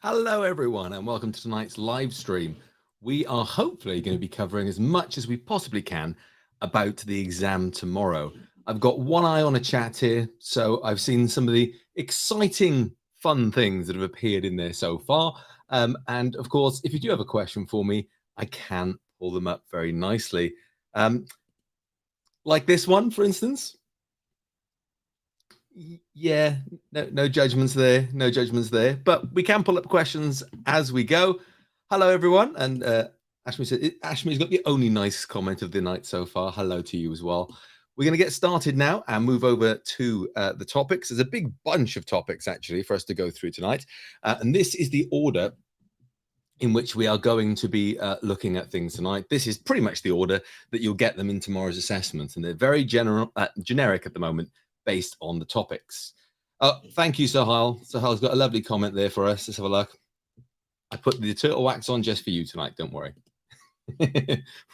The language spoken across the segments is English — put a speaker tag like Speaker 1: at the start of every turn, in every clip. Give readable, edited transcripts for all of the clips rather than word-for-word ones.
Speaker 1: Hello, everyone, and welcome to tonight's live stream. We are hopefully going to be covering as much as we possibly can about the exam tomorrow. I've got one eye on a chat here, so I've seen some of the exciting, fun things that have appeared in there so far. And of course, if you do have a question for me, I can pull them up very nicely. Like this one, for instance. Yeah, no judgments there, no judgments there. But we can pull up questions as we go. Hello, everyone, and Ashmi said Ashmi's got the only nice comment of the night so far. Hello to you as well. We're going to get started now and move over to the topics. There's a big bunch of topics actually for us to go through tonight, and this is the order in which we are going to be looking at things tonight. This is pretty much the order that you'll get them in tomorrow's assessment, and they're very generic at the moment, based on the topics. Thank you, Sahil. Sahil's got a lovely comment there for us. Let's have a look. I put the turtle wax on just for you tonight, don't worry.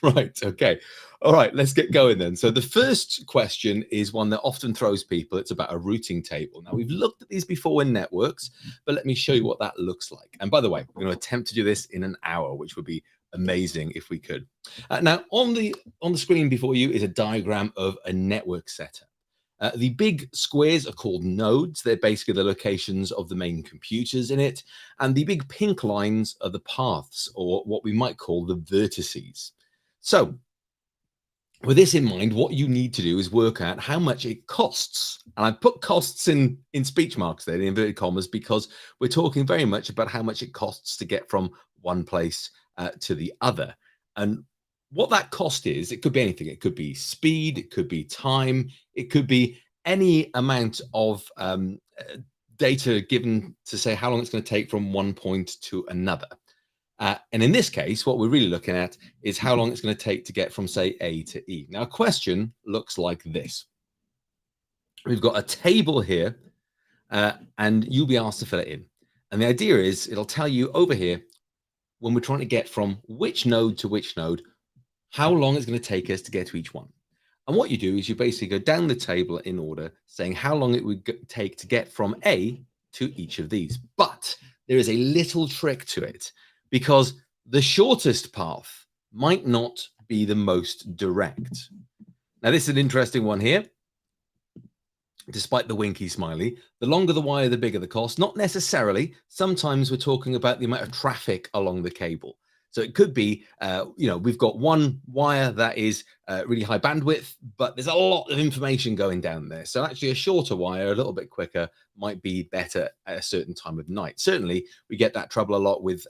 Speaker 1: Right, okay. All right, let's get going then. So the first question is one that often throws people. It's about a routing table. Now, we've looked at these before in networks, but let me show you what that looks like. And by the way, we're going to attempt to do this in an hour, which would be amazing if we could. Now, on the screen before you is a diagram of a network setup. The big squares are called nodes. They're basically the locations of the main computers in it. And the big pink lines are the paths, or what we might call the vertices. So with this in mind, what you need to do is work out how much it costs. And I put costs in speech marks there, in inverted commas, because we're talking very much about how much it costs to get from one place to the other. And what that cost is, it could be anything. It could be speed, it could be time, it could be any amount of data given to say how long it's going to take from one point to another. And in this case, what we're really looking at is how long it's going to take to get from, say, A to E. Now, a question looks like this. We've got a table here, and you'll be asked to fill it in. And the idea is it'll tell you over here, when we're trying to get from which node to which node, how long it's going to take us to get to each one. And what you do is you basically go down the table in order, saying how long it would take to get from A to each of these. But there is a little trick to it, because the shortest path might not be the most direct. Now, this is an interesting one here. Despite the winky smiley, the longer the wire, the bigger the cost. Not necessarily. Sometimes we're talking about the amount of traffic along the cable. So it could be, we've got one wire that is really high bandwidth, but there's a lot of information going down there. So actually a shorter wire, a little bit quicker, might be better at a certain time of night. Certainly, we get that trouble a lot with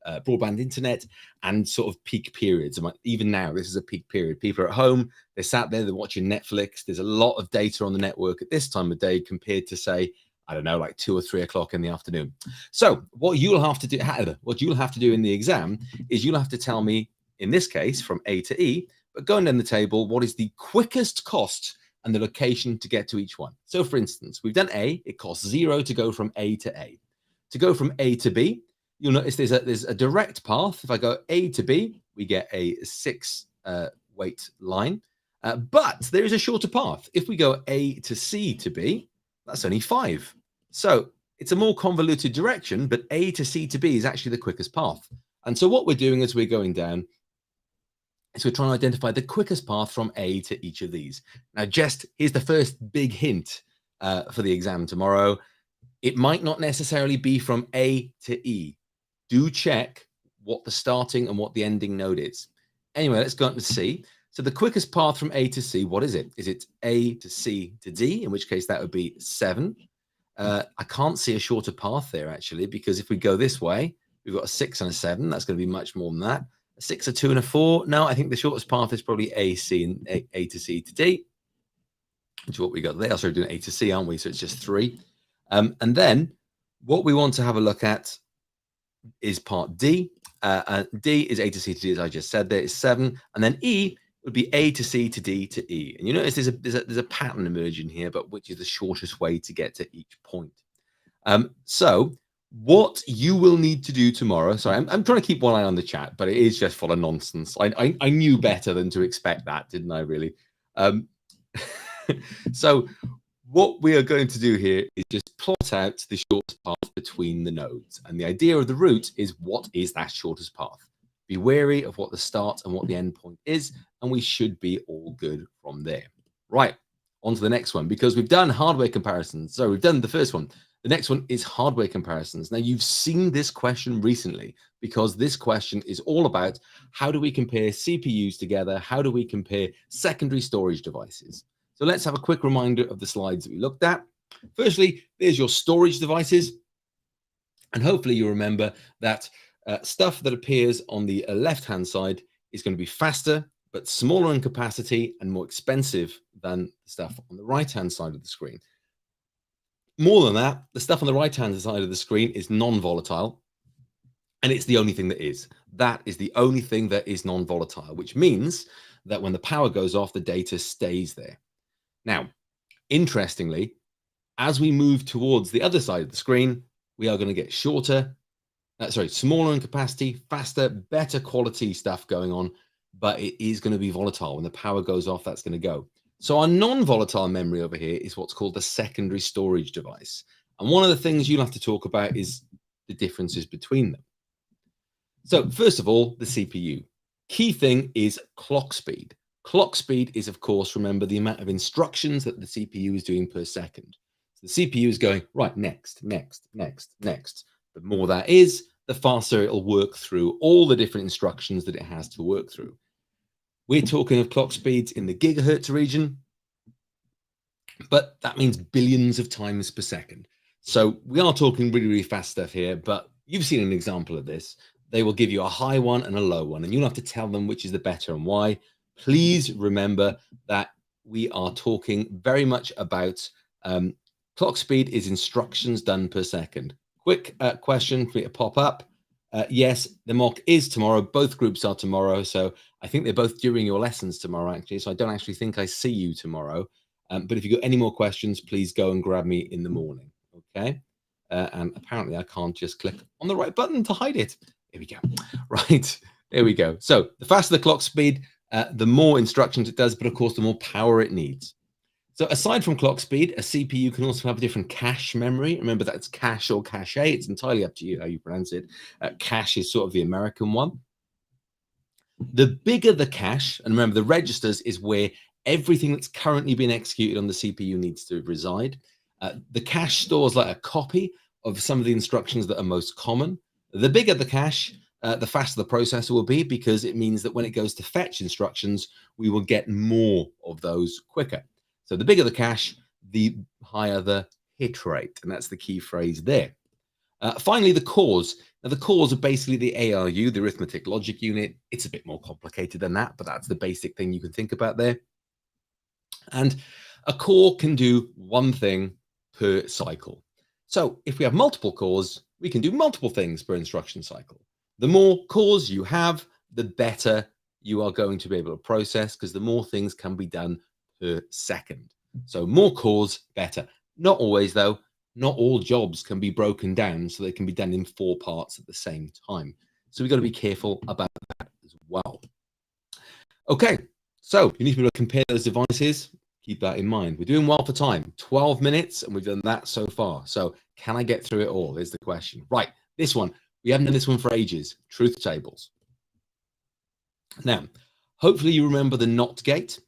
Speaker 1: broadband internet and sort of peak periods. Even now, this is a peak period. People are at home, they're sat there, they're watching Netflix. There's a lot of data on the network at this time of day compared to, say, I don't know, like 2 or 3 o'clock in the afternoon. So what you'll have to do in the exam is you'll have to tell me, in this case, from A to E, but going down the table, what is the quickest cost and the location to get to each one. So for instance, we've done A, it costs 0 to go from A to A. To go from A to B, you'll notice there's a direct path. If I go A to B, we get a 6 weight line, but there is a shorter path. If we go A to C to B, that's only 5. So it's a more convoluted direction, but A to C to B is actually the quickest path. And so what we're doing as we're going down is we're trying to identify the quickest path from A to each of these. Now, here's the first big hint for the exam tomorrow. It might not necessarily be from A to E. Do check what the starting and what the ending node is. Anyway, let's go on to C. So the quickest path from A to C, what is it? Is it A to C to D, in which case that would be 7. I can't see a shorter path there, actually, because if we go this way, we've got a 6 and a 7. That's going to be much more than that. A 6, a 2, and a 4. No, I think the shortest path is probably A to C to D, which is what we got there. Also doing A to C, aren't we? So it's just 3. And then what we want to have a look at is part D. D is A to C to D, as I just said. There is 7. And then E would be A to C to D to E. And you notice there's a pattern emerging here, but which is the shortest way to get to each point. So what you will need to do tomorrow, sorry, I'm trying to keep one eye on the chat, but it is just full of nonsense. I knew better than to expect that, didn't I, really? So what we are going to do here is just plot out the shortest path between the nodes. And the idea of the route is, what is that shortest path? Be wary of what the start and what the end point is, and we should be all good from there. Right, on to the next one, because we've done hardware comparisons. So we've done the first one. The next one is hardware comparisons. Now, you've seen this question recently, because this question is all about how do we compare CPUs together? How do we compare secondary storage devices? So let's have a quick reminder of the slides that we looked at. Firstly, there's your storage devices. And hopefully you remember that stuff that appears on the left-hand side is going to be faster, but smaller in capacity and more expensive than the stuff on the right-hand side of the screen. More than that, the stuff on the right-hand side of the screen is non-volatile, and it's the only thing that is. That is the only thing that is non-volatile, which means that when the power goes off, the data stays there. Now, interestingly, as we move towards the other side of the screen, we are going to get smaller in capacity, faster, better quality stuff going on, but it is going to be volatile. When the power goes off, that's going to go. So our non-volatile memory over here is what's called the secondary storage device. And one of the things you'll have to talk about is the differences between them. So first of all, the CPU. Key thing is clock speed. Clock speed is, of course, remember, the amount of instructions that the CPU is doing per second. So the CPU is going, right, next, next, next, next. The more that is, the faster it'll work through all the different instructions that it has to work through. We're talking of clock speeds in the gigahertz region, but that means billions of times per second. So we are talking really, really fast stuff here, but you've seen an example of this. They will give you a high one and a low one, and you'll have to tell them which is the better and why. Please remember that we are talking very much about clock speed is instructions done per second. Quick question for me to pop up. Yes, the mock is tomorrow. Both groups are tomorrow. So I think they're both during your lessons tomorrow, actually. So I don't actually think I see you tomorrow. But if you've got any more questions, please go and grab me in the morning. Okay. And apparently I can't just click on the right button to hide it. Here we go. Right. There we go. So the faster the clock speed, the more instructions it does, but of course, the more power it needs. So aside from clock speed, a CPU can also have a different cache memory. Remember, that's cache or cache. It's entirely up to you how you pronounce it. Cache is sort of the American one. The bigger the cache, and remember, the registers is where everything that's currently being executed on the CPU needs to reside. The cache stores like a copy of some of the instructions that are most common. The bigger the cache, the faster the processor will be, because it means that when it goes to fetch instructions, we will get more of those quicker. So the bigger the cache, the higher the hit rate, and that's the key phrase there. Finally, the cores. Now, the cores are basically the ARU, the arithmetic logic unit. It's a bit more complicated than that, but that's the basic thing you can think about there. And a core can do one thing per cycle. So if we have multiple cores, we can do multiple things per instruction cycle. The more cores you have, the better you are going to be able to process, because the more things can be done per second. So more cores, better. Not always, though. Not all jobs can be broken down so they can be done in 4 parts at the same time. So we've got to be careful about that as well. Okay, so you need to be able to compare those devices. Keep that in mind. We're doing well for time, 12 minutes, and we've done that so far. So can I get through it all is the question. Right, this one. We haven't done this one for ages. Truth tables. Now, hopefully you remember the NOT gate.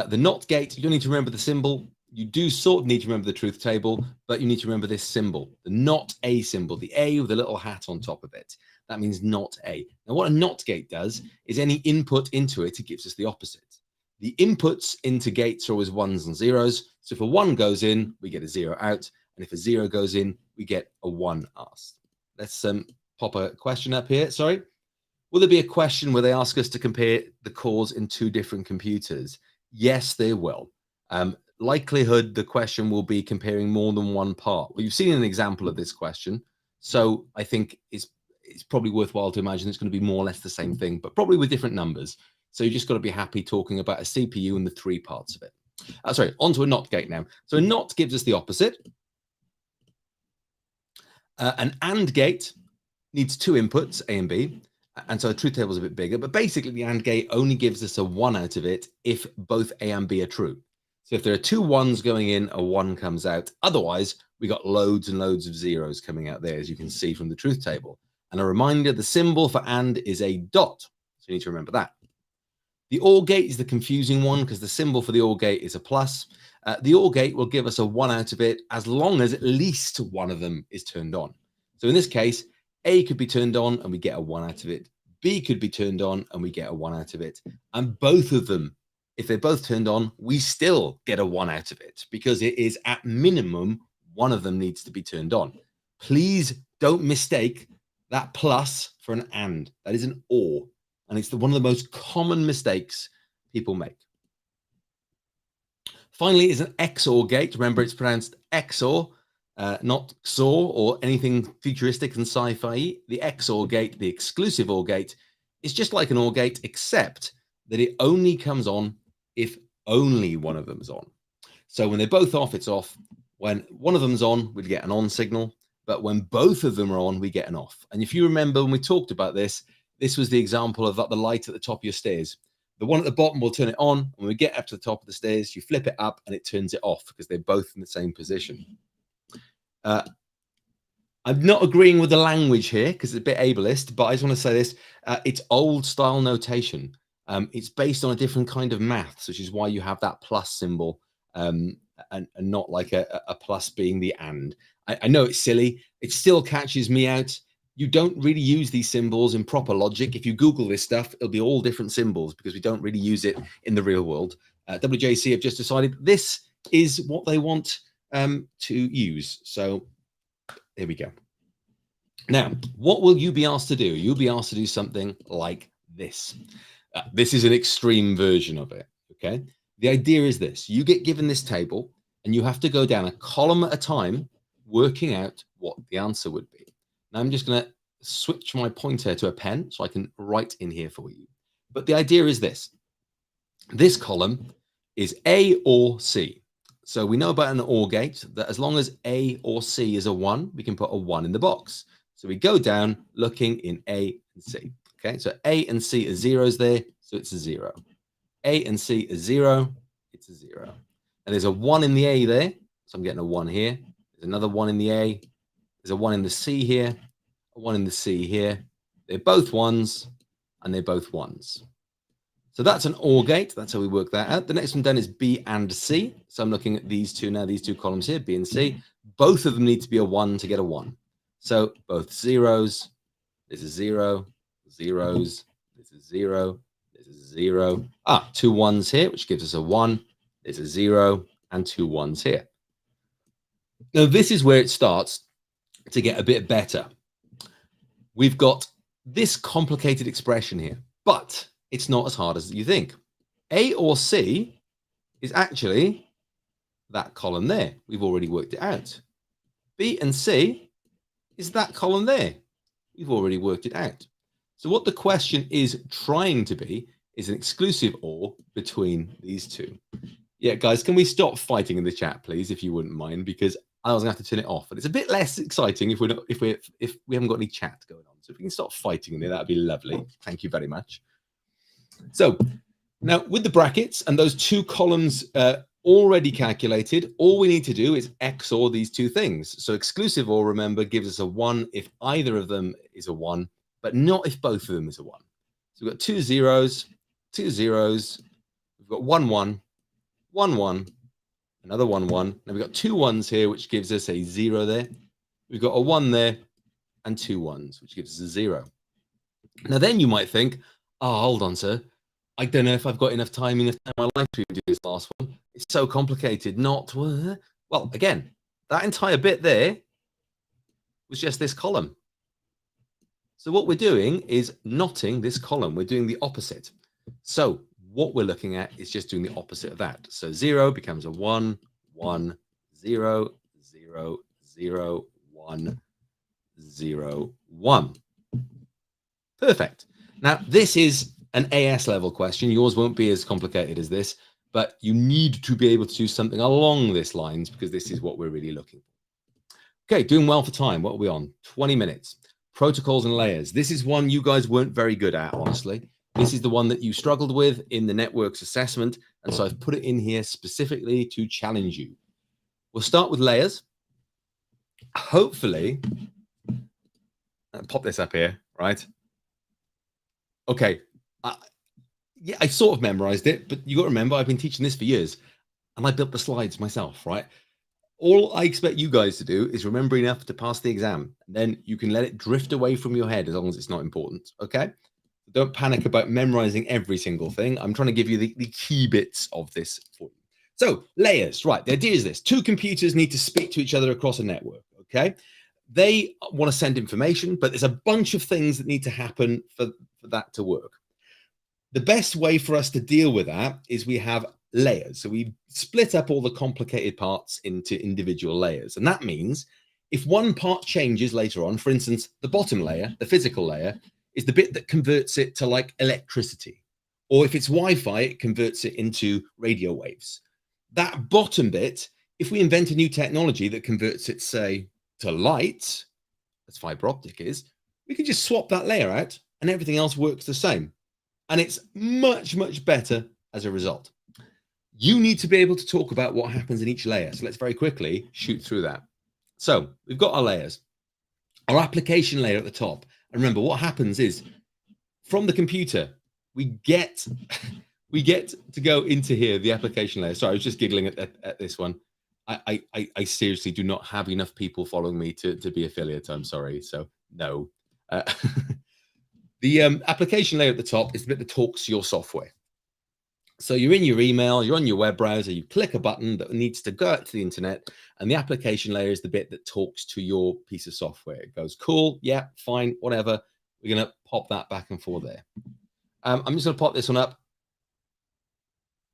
Speaker 1: The NOT gate, you don't need to remember the symbol. You do sort of need to remember the truth table, but you need to remember this symbol, the not A symbol, the A with a little hat on top of it. That means not A. Now, what a NOT gate does is any input into it, it gives us the opposite. The inputs into gates are always 1s and 0s. So if a 1 goes in, we get a 0 out. And if a 0 goes in, we get a 1 asked. Let's pop a question up here. Sorry. Will there be a question where they ask us to compare the cores in 2 different computers? Yes, there will. Likelihood the question will be comparing more than one part. Well, you've seen an example of this question. So I think it's probably worthwhile to imagine it's going to be more or less the same thing, but probably with different numbers. So you just got to be happy talking about a CPU and the 3 parts of it. Sorry, onto a NOT gate now. So a NOT gives us the opposite. An AND gate needs 2 inputs, A and B. And so the truth table is a bit bigger, but basically the AND gate only gives us a 1 out of it if both A and B are true. So if there are two ones going in, a one comes out. Otherwise, we got loads and loads of zeros coming out there, as you can see from the truth table. And a reminder, the symbol for AND is a dot. So you need to remember that. The OR gate is the confusing one because the symbol for the OR gate is a plus. The OR gate will give us a 1 out of it as long as at least one of them is turned on. So in this case, A could be turned on and we get a 1 out of it. B could be turned on and we get a 1 out of it. And both of them, if they're both turned on, we still get a 1 out of it because it is at minimum one of them needs to be turned on. Please don't mistake that plus for an AND. That is an OR. And it's one of the most common mistakes people make. Finally, is an XOR gate. Remember, it's pronounced XOR, not XOR or anything futuristic and sci-fi. The XOR gate, the exclusive OR gate, is just like an OR gate, except that it only comes on if only one of them is on. So when they're both off, it's off. When one of them's on, we get an on signal. But when both of them are on, we get an off. And if you remember when we talked about this, this was the example of the light at the top of your stairs. The one at the bottom will turn it on. When we get up to the top of the stairs, you flip it up and it turns it off because they're both in the same position. I'm not agreeing with the language here because it's a bit ableist, but I just want to say this. It's old style notation. It's based on a different kind of maths, which is why you have that plus symbol and not like a plus being the AND. I know it's silly. It still catches me out. You don't really use these symbols in proper logic. If you Google this stuff, it'll be all different symbols because we don't really use it in the real world. WJEC have just decided this is what they want to use. So here we go. Now, what will you be asked to do? You'll be asked to do something like this. This is an extreme version of it, okay? The idea is this. You get given this table and you have to go down a column at a time working out what the answer would be. Now I'm just going to switch my pointer to a pen so I can write in here for you. But the idea is this. This column is A or C. So we know about an OR gate that as long as A or C is a 1, we can put a 1 in the box. So we go down looking in A and C. Okay, so A and C are zeros there, so it's a 0. A and C is 0, it's a 0. And there's a 1 in the A there, so I'm getting a 1 here. There's another 1 in the A. There's a 1 in the C here, a 1 in the C here. They're both 1s, and they're both 1s. So that's an OR gate. That's how we work that out. The next one down is B and C. So I'm looking at these two now, these two columns here, B and C. Both of them need to be a 1 to get a 1. So both zeros. There's a 0, zeros. There's a 0, there's a 0. Two 1s here, which gives us a 1. There's a 0 and two 1s here. Now, this is where it starts to get a bit better. We've got this complicated expression here, but it's not as hard as you think. A or C is actually that column there. We've already worked it out. B and C is that column there. We've already worked it out. So what the question is trying to be is an exclusive OR between these two. Yeah, guys, can we stop fighting in the chat, please, if you wouldn't mind, because I was going to have to turn it off. And it's a bit less exciting if we haven't got any chat going on. So if we can stop fighting in there, that'd be lovely. Thank you very much. So now with the brackets and those two columns already calculated, all we need to do is XOR these two things. So exclusive OR, remember, gives us a 1 if either of them is a 1, but not if both of them is a 1. So we've got two zeros, we've got 1, 1, 1, 1, another 1, 1. Now we've got two 1s here, which gives us a 0 there. We've got a 1 there and two 1s, which gives us a 0. Now then you might think, oh, hold on, sir. I don't know if I've got enough time in my life to do this last one. It's so complicated. Well, again, that entire bit there was just this column. So what we're doing is knotting this column. We're doing the opposite. So what we're looking at is just doing the opposite of that. So 0 becomes a 1, 1, 0, 0, 0, 1, 0, 1. Perfect. Now, this is an AS level question. Yours won't be as complicated as this, but you need to be able to do something along this lines because this is what we're really looking for. Okay, doing well for time. What are we on? 20 minutes. Protocols and layers. This is one you guys weren't very good at, honestly. This is the one that you struggled with in the networks assessment. And so I've put it in here specifically to challenge you. We'll start with layers. Hopefully, I'll pop this up here, right? Okay. Yeah, I sort of memorized it, but you got to remember, I've been teaching this for years and I built the slides myself, right? All I expect you guys to do is remember enough to pass the exam. And then you can let it drift away from your head as long as it's not important, okay? Don't panic about memorizing every single thing. I'm trying to give you the key bits of this for you. So layers, right? The idea is this. Two computers need to speak to each other across a network, okay? They want to send information, but there's a bunch of things that need to happen for that to work. The best way for us to deal with that is we have layers. So we split up all the complicated parts into individual layers. And that means if one part changes later on, for instance, the bottom layer, the physical layer, is the bit that converts it to like electricity. Or if it's Wi-Fi, it converts it into radio waves. That bottom bit, if we invent a new technology that converts it, say, to light, as fiber optic is, we can just swap that layer out and everything else works the same. And it's much, much better as a result. You need to be able to talk about what happens in each layer. So let's very quickly shoot through that. So we've got our layers, our application layer at the top. And remember, what happens is from the computer, we get to go into here, the application layer. Sorry, I was just giggling at this one. I seriously do not have enough people following me to be affiliate. I'm sorry. So no. The application layer at the top is the bit that talks to your software. So you're in your email, you're on your web browser, you click a button that needs to go out to the internet, and the application layer is the bit that talks to your piece of software. It goes, cool, yeah, fine, whatever. We're going to pop that back and forth there. I'm just going to pop this one up.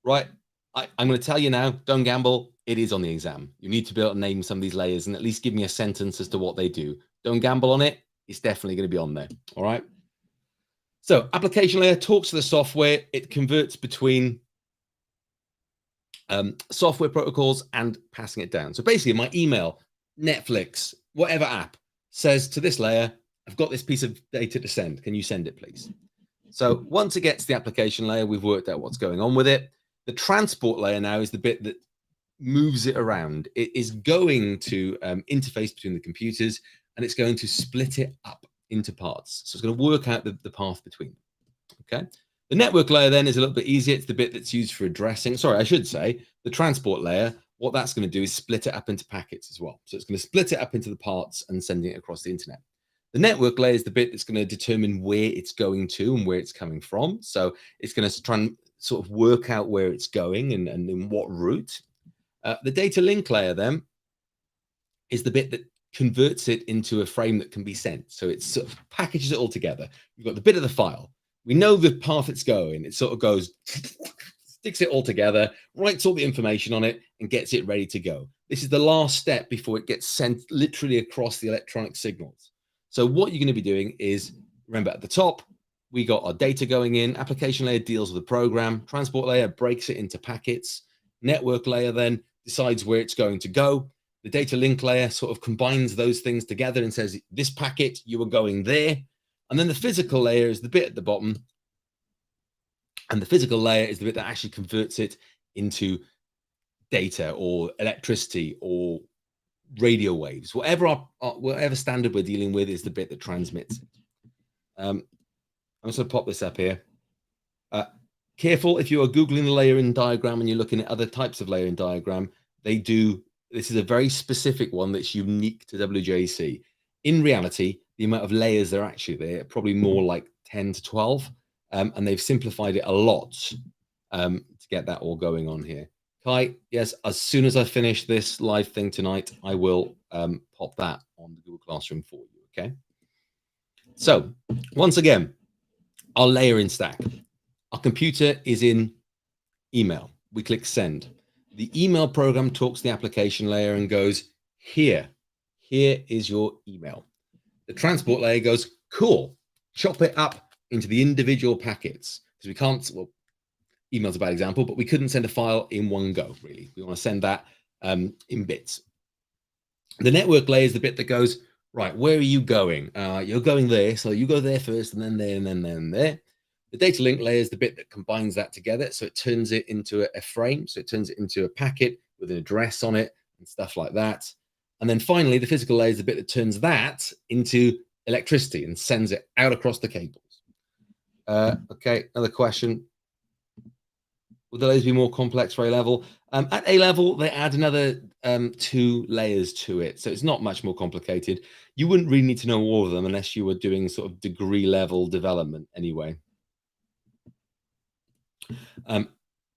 Speaker 1: Right, I'm going to tell you now, don't gamble. It is on the exam. You need to be able to name some of these layers and at least give me a sentence as to what they do. Don't gamble on it. It's definitely going to be on there. All right. So application layer talks to the software. It converts between software protocols and passing it down. So basically my email, Netflix, whatever app says to this layer, I've got this piece of data to send. Can you send it, please? So once it gets to the application layer, we've worked out what's going on with it. The transport layer now is the bit that moves it around. It is going to interface between the computers and it's going to split it up into parts. So it's going to work out the path between them. Okay. The network layer then is a little bit easier. It's the bit that's used for addressing. Sorry, I should say the transport layer. What that's going to do is split it up into packets as well. So it's going to split it up into the parts and sending it across the internet. The network layer is the bit that's going to determine where it's going to and where it's coming from. So it's going to try and sort of work out where it's going and in what route. The data link layer then is the bit that converts it into a frame that can be sent. So it sort of packages it all together. We've got the bit of the file. We know the path it's going. It sort of goes, sticks it all together, writes all the information on it, and gets it ready to go. This is the last step before it gets sent literally across the electronic signals. So what you're going to be doing is, remember at the top, we got our data going in. Application layer deals with the program. Transport layer breaks it into packets. Network layer then decides where it's going to go. The data link layer sort of combines those things together and says, this packet, you are going there. And then the physical layer is the bit at the bottom. And the physical layer is the bit that actually converts it into data or electricity or radio waves. Whatever standard we're dealing with is the bit that transmits it. I'm just going to pop this up here. Careful if you are Googling the layering diagram and you're looking at other types of layering diagram, this is a very specific one that's unique to WJEC. In reality, the amount of layers that are actually there, probably more like 10 to 12. And they've simplified it a lot to get that all going on here. Kai, yes, as soon as I finish this live thing tonight, I will pop that on the Google Classroom for you, okay? So once again, our layering stack. Our computer is in email. We click send. The email program talks to the application layer and goes, here is your email. The transport layer goes, cool, chop it up into the individual packets. Because we can't, well, email's a bad example, but we couldn't send a file in one go, really. We want to send that in bits. The network layer is the bit that goes, right, where are you going? You're going there, so you go there first, and then there, and then there, and there. The data link layer is the bit that combines that together. So it turns it into a frame. So it turns it into a packet with an address on it and stuff like that. And then finally, the physical layer is the bit that turns that into electricity and sends it out across the cables. Okay, another question. Will the layers be more complex for A level? At A level, they add another 2 layers to it. So it's not much more complicated. You wouldn't really need to know all of them unless you were doing sort of degree level development anyway. If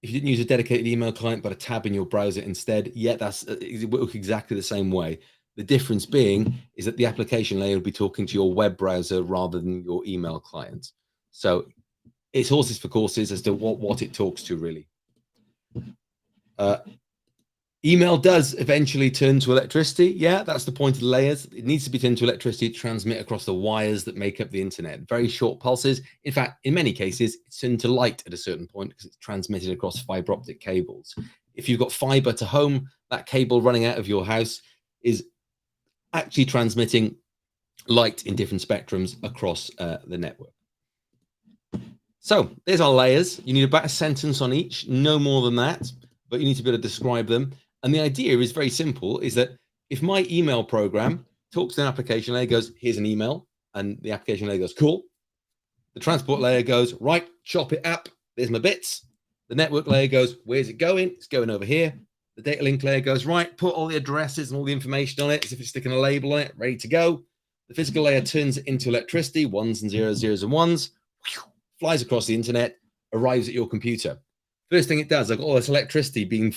Speaker 1: you didn't use a dedicated email client, but a tab in your browser instead, yeah, it works exactly the same way. The difference being is that the application layer will be talking to your web browser rather than your email client. So it's horses for courses as to what it talks to, really. Email does eventually turn to electricity. Yeah, that's the point of the layers. It needs to be turned to electricity to transmit across the wires that make up the internet. Very short pulses. In fact, in many cases, it's turned to light at a certain point because it's transmitted across fiber optic cables. If you've got fiber to home, that cable running out of your house is actually transmitting light in different spectrums across the network. So there's our layers. You need about a sentence on each, no more than that, but you need to be able to describe them. And the idea is very simple, is that if my email program talks to an application layer, goes, here's an email, and the application layer goes, cool. The transport layer goes, right, chop it up, there's my bits. The network layer goes, where's it going? It's going over here. The data link layer goes, right, put all the addresses and all the information on it as if it's sticking a label on it, ready to go. The physical layer turns it into electricity, ones and zeros, zeros and ones, flies across the internet, arrives at your computer. First thing it does, I've got all this electricity being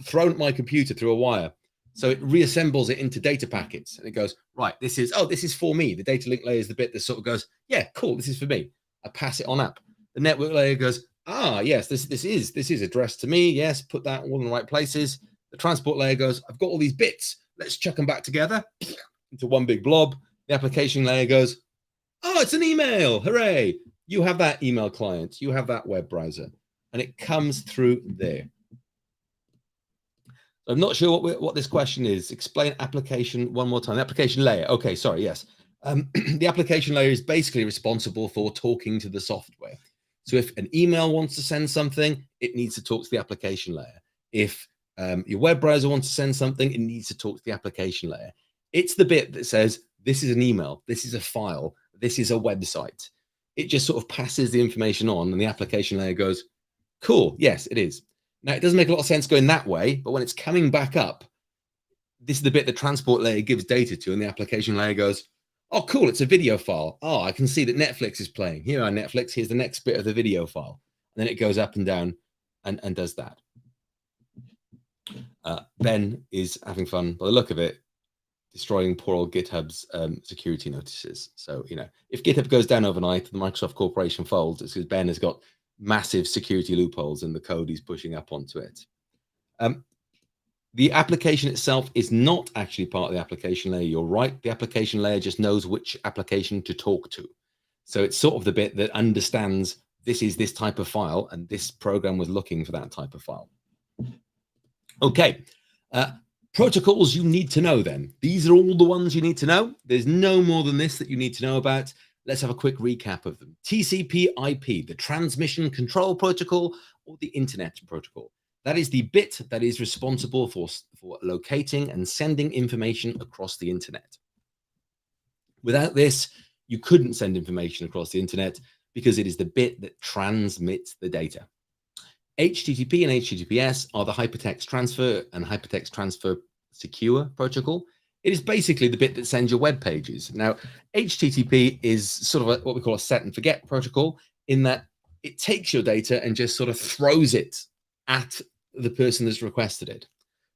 Speaker 1: thrown at my computer through a wire. So it reassembles it into data packets. And it goes, right, this is for me. The data link layer is the bit that sort of goes, yeah, cool, this is for me. I pass it on up. The network layer goes, yes, this is addressed to me. Yes, put that all in the right places. The transport layer goes, I've got all these bits. Let's chuck them back together into one big blob. The application layer goes, oh, it's an email. Hooray. You have that email client. You have that web browser. And it comes through there. I'm not sure what this question is. Explain application one more time. The application layer. Okay, sorry, yes. The application layer is basically responsible for talking to the software. So if an email wants to send something, it needs to talk to the application layer. If your web browser wants to send something, it needs to talk to the application layer. It's the bit that says, this is an email, this is a file, this is a website. It just sort of passes the information on and the application layer goes, cool, yes, it is. Now, it doesn't make a lot of sense going that way, but when it's coming back up, this is the bit the transport layer gives data to, and the application layer goes, oh, cool, it's a video file. Oh, I can see that Netflix is playing. Here on Netflix, here's the next bit of the video file. And then it goes up and down and does that. Ben is having fun, by the look of it, destroying poor old GitHub's security notices. So, if GitHub goes down overnight, the Microsoft Corporation folds, it's because Ben has got massive security loopholes in the code he's pushing up onto it. The application itself is not actually part of the application layer. You're right. The application layer just knows which application to talk to. So it's sort of the bit that understands this is this type of file, and this program was looking for that type of file. Okay. Protocols you need to know then. These are all the ones you need to know. There's no more than this that you need to know about. Let's have a quick recap of them. TCP/IP, the Transmission Control Protocol, or the Internet Protocol. That is the bit that is responsible for locating and sending information across the internet. Without this, you couldn't send information across the internet because it is the bit that transmits the data. HTTP and HTTPS are the Hypertext Transfer and Hypertext Transfer Secure Protocol. It is basically the bit that sends your web pages. Now, HTTP is sort of what we call a set and forget protocol, in that it takes your data and just sort of throws it at the person that's requested it.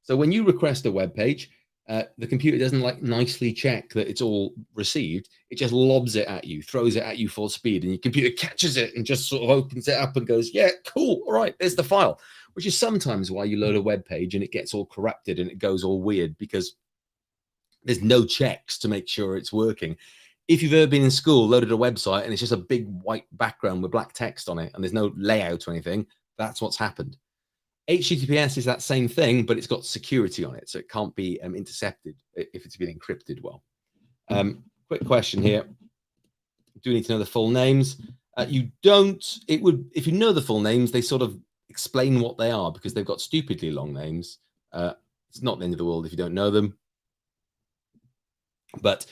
Speaker 1: So when you request a web page, the computer doesn't nicely check that it's all received. It just lobs it at you, throws it at you full speed, and your computer catches it and just sort of opens it up and goes, yeah, cool, all right, there's the file, which is sometimes why you load a web page and it gets all corrupted and it goes all weird because there's no checks to make sure it's working. If you've ever been in school, loaded a website, and it's just a big white background with black text on it, and there's no layout or anything, that's what's happened. HTTPS is that same thing, but it's got security on it, so it can't be intercepted if it's been encrypted well. Quick question here. Do we need to know the full names? You don't, it would, if you know the full names, they sort of explain what they are because they've got stupidly long names. It's not the end of the world if you don't know them. But,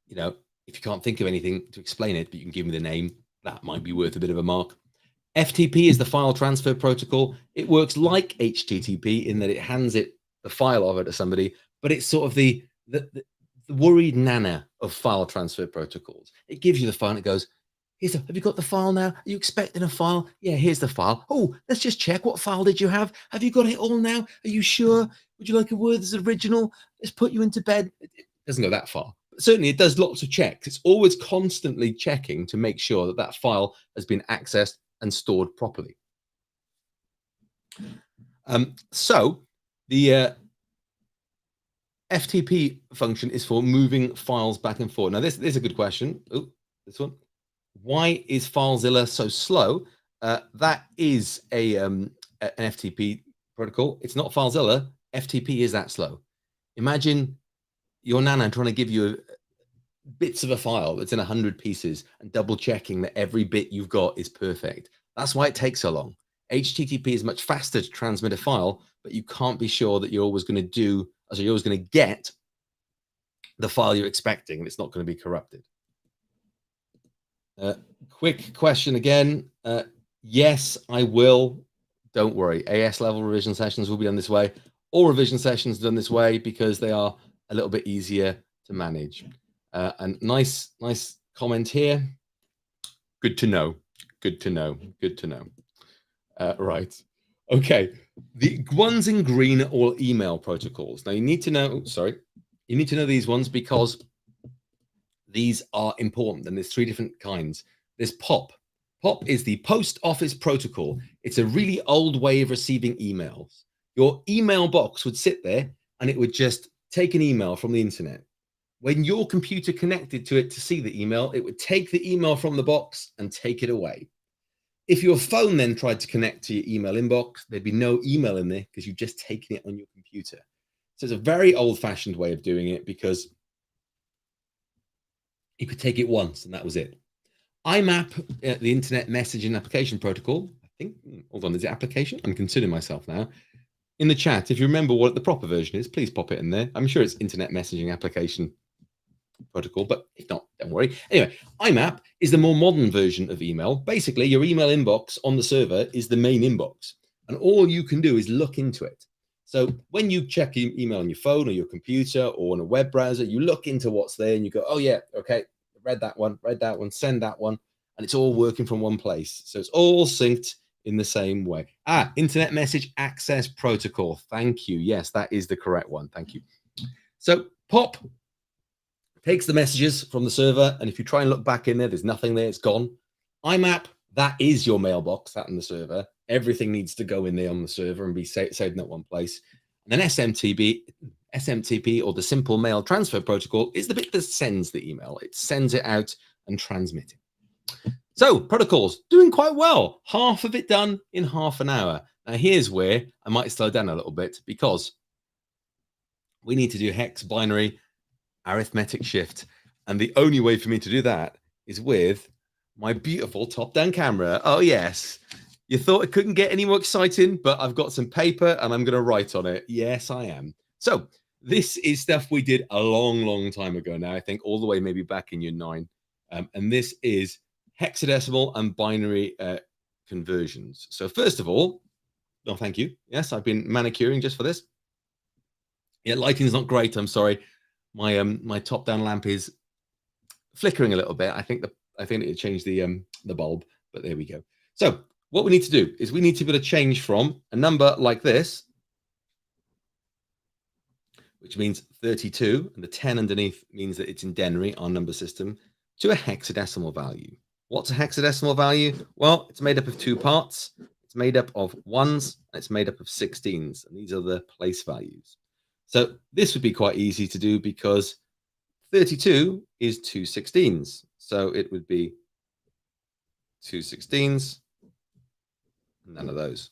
Speaker 1: you know, if you can't think of anything to explain it, but you can give me the name, that might be worth a bit of a mark. FTP is the file transfer protocol. It works like HTTP in that it hands the file over to somebody, but it's sort of the worried nana of file transfer protocols. It gives you the file and it goes, have you got the file now? Are you expecting a file? Yeah, here's the file. Oh, let's just check. What file did you have? Have you got it all now? Are you sure? Would you like a word that's original? Let's put you into bed. It doesn't go that far. But certainly it does lots of checks. It's always constantly checking to make sure that that file has been accessed and stored properly. So the FTP function is for moving files back and forth. Now, this is a good question. Oh, this one. Why is FileZilla so slow? That is an FTP protocol. It's not FileZilla. FTP is that slow. Imagine your nana trying to give you bits of a file that's in 100 pieces and double checking that every bit you've got is perfect. That's why it takes so long. HTTP is much faster to transmit a file, but you can't be sure that you're always going to get the file you're expecting, and it's not going to be corrupted. Quick question again. Yes, I will. Don't worry. AS level revision sessions will be done this way. All revision sessions done this way because they are a little bit easier to manage. And nice comment here. Good to know. Good to know. Good to know. Right. Okay. The ones in green are all email protocols. Now you need to know, you need to know these ones because these are important, and there's 3 different kinds. There's POP. POP is the Post Office Protocol. It's a really old way of receiving emails. Your email box would sit there and it would just take an email from the internet. When your computer connected to it to see the email, it would take the email from the box and take it away. If your phone then tried to connect to your email inbox, there'd be no email in there because you've just taken it on your computer. So it's a very old-fashioned way of doing it because you could take it once and that was it. IMAP, the Internet Messaging Application Protocol, I think, hold on, is it application? I'm considering myself now. In the chat, if you remember what the proper version is, please pop it in there. I'm sure it's Internet Messaging Application Protocol, but if not, don't worry. Anyway, IMAP is the more modern version of email. Basically, your email inbox on the server is the main inbox, and all you can do is look into it. So when you check email on your phone or your computer or on a web browser, you look into what's there and you go, oh yeah, okay, read that one, send that one, and it's all working from one place. So it's all synced in the same way. Internet Message Access Protocol. Thank you. Yes, that is the correct one. Thank you. So POP takes the messages from the server, and if you try and look back in there, there's nothing there, it's gone. IMAP, that is your mailbox, that on the server. Everything needs to go in there on the server and be saved in that one place. And then SMTP, or the Simple Mail Transfer Protocol, is the bit that sends the email. It sends it out and transmits it. So protocols doing quite well. Half of it done in half an hour. Now here's where I might slow down a little bit because we need to do hex binary arithmetic shift. And the only way for me to do that is with my beautiful top-down camera. Oh yes. You thought it couldn't get any more exciting, but I've got some paper and I'm going to write on it. Yes, I am. So this is stuff we did a long time ago now, I think all the way maybe back in year 9. And this is hexadecimal and binary conversions. So first of all, no, thank you. Yes, I've been manicuring just for this. Yeah, lighting's not great. I'm sorry. My top-down lamp is flickering a little bit. I think it changed the bulb, but there we go. So what we need to do is we need to be able to change from a number like this, which means 32, and the 10 underneath means that it's in denary, our number system, to a hexadecimal value. What's a hexadecimal value? Well, it's made up of 2 parts. It's made up of 1s, and it's made up of 16s, and these are the place values. So this would be quite easy to do because 32 is 2 16s. So it would be 2 16s, none of those.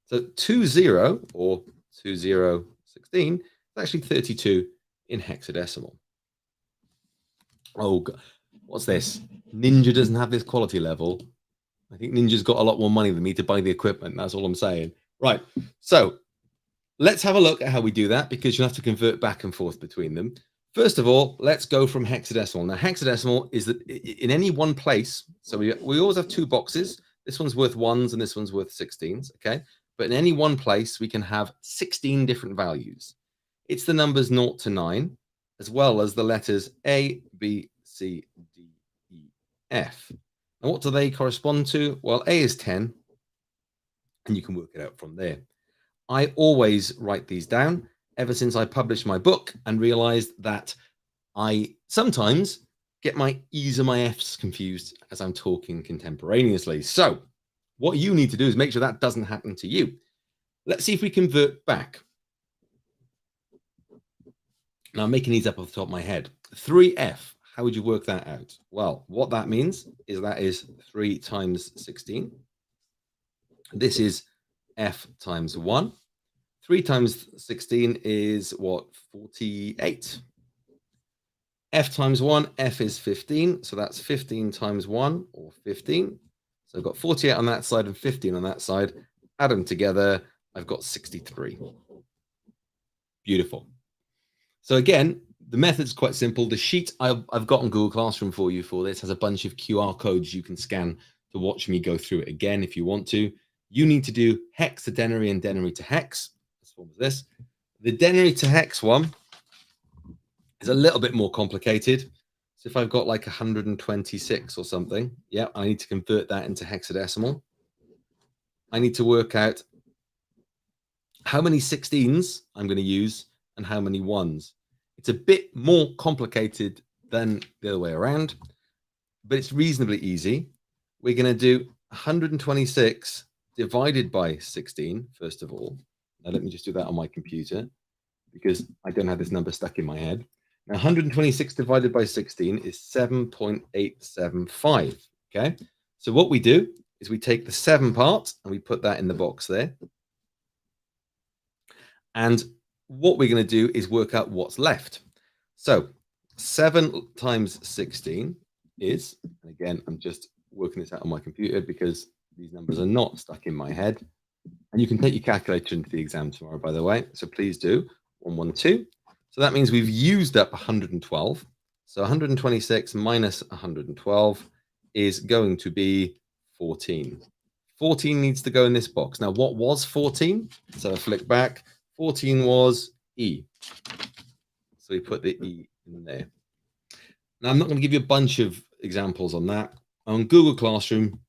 Speaker 1: So 20 or 2016 is actually 32 in hexadecimal. Oh, God. What's this? Ninja doesn't have this quality level. I think Ninja's got a lot more money than me to buy the equipment. That's all I'm saying. Right. So let's have a look at how we do that, because you'll have to convert back and forth between them. First of all, let's go from hexadecimal. Now, hexadecimal is that in any one place. So we always have two boxes. This one's worth ones and this one's worth 16s. Okay. But in any one place, we can have 16 different values. It's the numbers 0 to 9, as well as the letters A, B, C, D, E, F. And what do they correspond to? Well, A is 10, and you can work it out from there. I always write these down ever since I published my book and realized that I sometimes get my E's and my F's confused as I'm talking contemporaneously. So what you need to do is make sure that doesn't happen to you. Let's see if we convert back. Now, I'm making these up off the top of my head. 3F, how would you work that out? Well, what that means is that is 3 times 16. This is F times 1. 3 times 16 is what? 48. F times 1, F is 15. So that's 15 times 1, or 15. So I've got 48 on that side and 15 on that side. Add them together, I've got 63. Beautiful. So again, the method's quite simple. The sheet I've got on Google Classroom for you for this has a bunch of QR codes you can scan to watch me go through it again if you want to. You need to do hex to denary and denary to hex. This form is this. The denary to hex one is a little bit more complicated. So if I've got like 126 or something, yeah, I need to convert that into hexadecimal. I need to work out how many 16s I'm going to use and how many ones. It's a bit more complicated than the other way around, but it's reasonably easy. We're going to do 126 divided by 16, first of all. Now, let me just do that on my computer because I don't have this number stuck in my head. Now, 126 divided by 16 is 7.875, okay? So what we do is we take the 7 part and we put that in the box there. And what we're going to do is work out what's left. So 7 times 16 is, and again, I'm just working this out on my computer because these numbers are not stuck in my head. And you can take your calculator into the exam tomorrow, by the way. So please do. 112. So that means we've used up 112. So 126 minus 112 is going to be 14. 14 needs to go in this box. Now, what was 14? So I flick back. 14 was E. So we put the E in there. Now, I'm not going to give you a bunch of examples on that. On Google Classroom,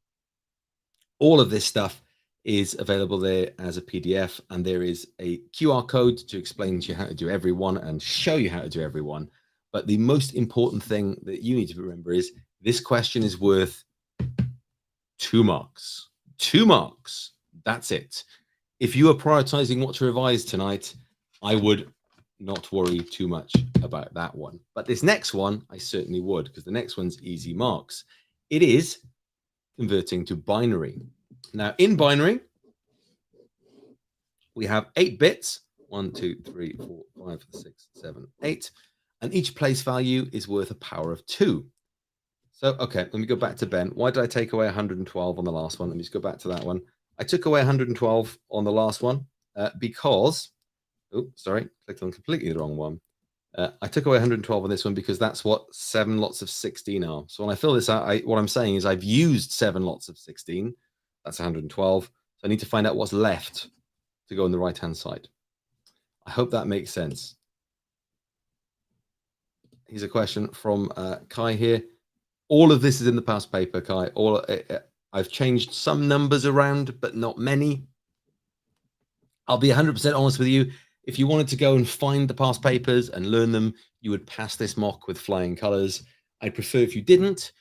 Speaker 1: all of this stuff is available there as a PDF, and there is a QR code to explain to you how to do every one and show you how to do every one. But the most important thing that you need to remember is this question is worth 2 marks. 2 marks. That's it. If you are prioritizing what to revise tonight, I would not worry too much about that one. But this next one, I certainly would, because the next one's easy marks. It is converting to binary. Now, in binary, we have 8 bits. 1, 2, 3, 4, 5, 6, 7, 8. And each place value is worth a power of 2. So, okay, let me go back to Ben. Why did I take away 112 on the last one? Let me just go back to that one. I took away 112 on the last one because, oh, sorry, clicked on completely the wrong one. I took away 112 on this one because that's what 7 lots of 16 are. So when I fill this out, what I'm saying is I've used 7 lots of 16. That's 112. So I need to find out what's left to go on the right-hand side. I hope that makes sense. Here's a question from Kai here. All of this is in the past paper, Kai. I've changed some numbers around, but not many. I'll be 100% honest with you. If you wanted to go and find the past papers and learn them, you would pass this mock with flying colors. I'd prefer if you didn't,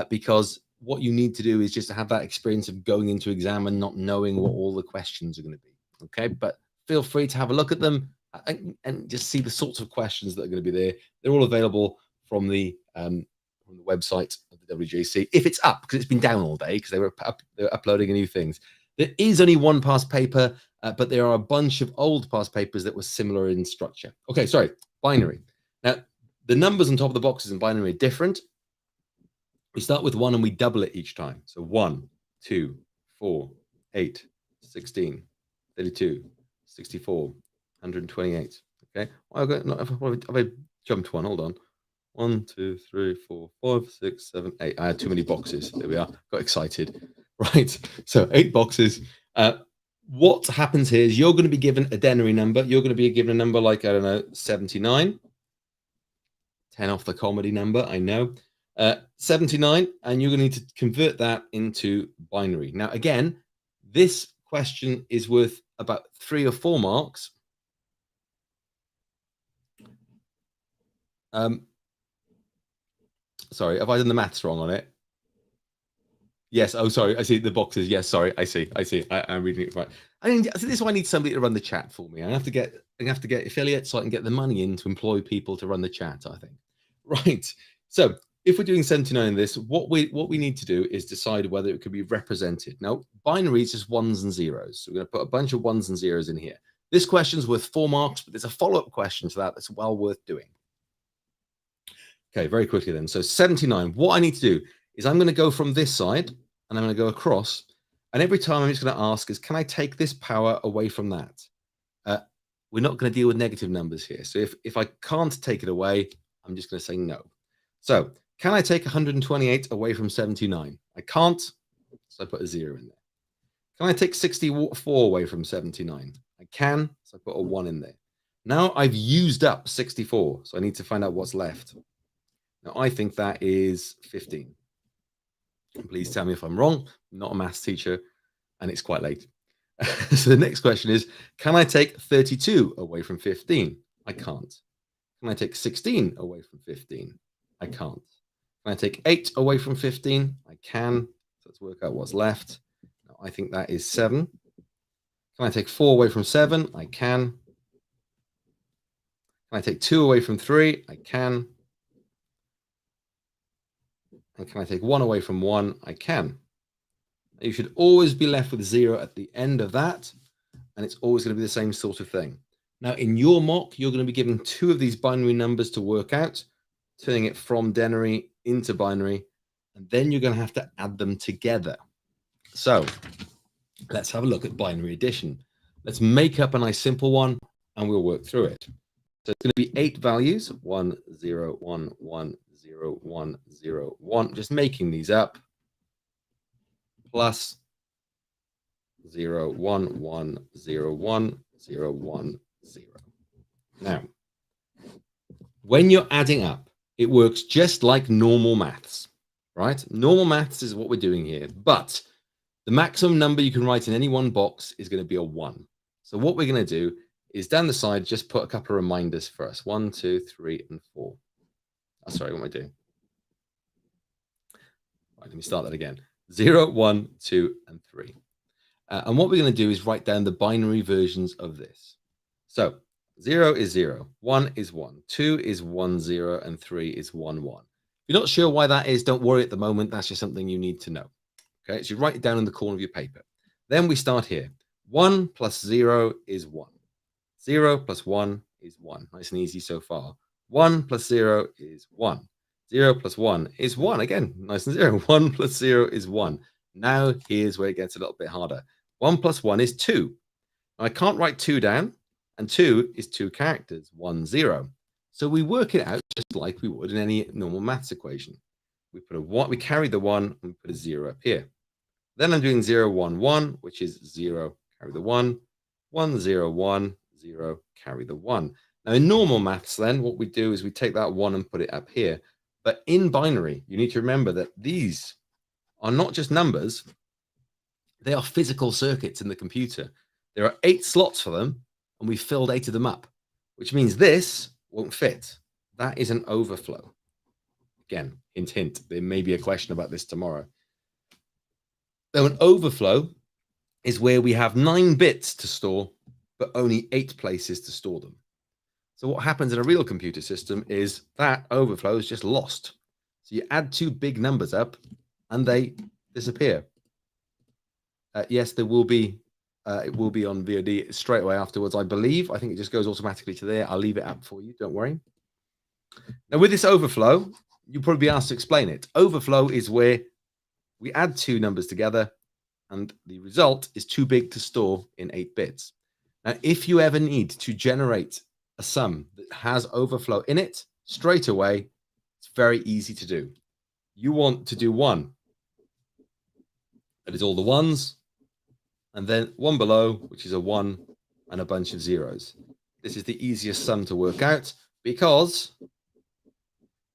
Speaker 1: because what you need to do is just to have that experience of going into exam and not knowing what all the questions are going to be. Okay, but feel free to have a look at them and just see the sorts of questions that are going to be there. They're all available from the website of the WJEC, if it's up, because it's been down all day because they're uploading new things. There is only one past paper, but there are a bunch of old past papers that were similar in structure. Okay, sorry, binary. Now, the numbers on top of the boxes in binary are different. We start with 1 and we double it each time. So 1, 2, 4, 8, 16, 32, 64, 128. Okay. Well, have I jumped one? Hold on. 1, 2, 3, 4, 5, 6, 7, 8. I had too many boxes. There we are. Got excited. Right. So 8 boxes. What happens here is you're going to be given a denary number. You're going to be given a number like, I don't know, 79. 10 off the comedy number, I know. 79, and you're going to need to convert that into binary. Now, again, this question is worth about 3 or 4 marks. Sorry, have I done the maths wrong on it? Yes. Oh, sorry. I see the boxes. Yes. Sorry. I see. I'm reading it right. I mean, so this is why I need somebody to run the chat for me. I have to get affiliates so I can get the money in to employ people to run the chat, I think. Right. So if we're doing 79 in this, what we need to do is decide whether it could be represented. Now, binary is just ones and zeros. So we're going to put a bunch of ones and zeros in here. This question's worth 4 marks, but there's a follow-up question to that that's well worth doing. Okay, very quickly then. So 79, what I need to do is I'm going to go from this side and I'm going to go across. And every time I'm just going to ask is, can I take this power away from that? We're not going to deal with negative numbers here. So if I can't take it away, I'm just going to say no. So can I take 128 away from 79? I can't, so I put a 0 in there. Can I take 64 away from 79? I can, so I put a 1 in there. Now I've used up 64, so I need to find out what's left. Now I think that is 15. Please tell me if I'm wrong. I'm not a maths teacher, and it's quite late. So the next question is, can I take 32 away from 15? I can't. Can I take 16 away from 15? I can't. Can I take 8 away from 15? I can. So let's work out what's left. Now, I think that is 7. Can I take 4 away from 7? I can. Can I take 2 away from 3? I can. And can I take 1 away from 1? I can. You should always be left with 0 at the end of that, and it's always going to be the same sort of thing. Now, in your mock, you're going to be given 2 of these binary numbers to work out, turning it from denary into binary, and then you're going to have to add them together. So let's have a look at binary addition. Let's make up a nice simple one, and we'll work through it. So it's going to be 8 values, 1, 0, 1, 1, 0, 1, 0, 1, just making these up, plus 0, 1, 1, 0, 1, 0, 1, 0. Now, when you're adding up, it works just like normal maths, right? Normal maths is what we're doing here, but the maximum number you can write in any one box is going to be a 1. So what we're going to do is down the side, just put a couple of reminders for us. 1, 2, 3, and 4. Oh, sorry, what am I doing? Right, let me start that again. 0, 1, 2, and 3. And what we're going to do is write down the binary versions of this. So 0 is 0, 1 is 1, 2 is 1, 0, and 3 is 1, 1. If you're not sure why that is, don't worry at the moment. That's just something you need to know. Okay, so you write it down in the corner of your paper. Then we start here. 1 plus 0 is 1. 0 plus 1 is 1. Nice and easy so far. 1 plus 0 is 1. 0 plus 1 is 1. Again, nice and 0. 1 plus 0 is 1. Now, here's where it gets a little bit harder. 1 plus 1 is 2. Now, I can't write 2 down, and 2 is 2 characters, 1, 0. So we work it out just like we would in any normal maths equation. We put a 1, we carry the 1, and we put a 0 up here. Then I'm doing 0, 1, 1, which is 0, carry the 1, 1, 0, 1, 0, carry the 1. Now, in normal maths, then, what we do is we take that 1 and put it up here. But in binary, you need to remember that these are not just numbers. They are physical circuits in the computer. There are 8 slots for them, and we filled 8 of them up, which means this won't fit. That is an overflow. Again, hint, hint. There may be a question about this tomorrow. So an overflow is where we have 9 bits to store, but only 8 places to store them. So what happens in a real computer system is that overflow is just lost. So you add 2 big numbers up and they disappear. Yes, there will be, it will be on VOD straight away afterwards, I believe. I think it just goes automatically to there. I'll leave it up for you, don't worry. Now with this overflow, you'll probably be asked to explain it. Overflow is where we add two numbers together and the result is too big to store in 8 bits. Now, if you ever need to generate a sum that has overflow in it, straight away, it's very easy to do. You want to do 1. That is all the ones, and then one below, which is a 1 and a bunch of zeros. This is the easiest sum to work out because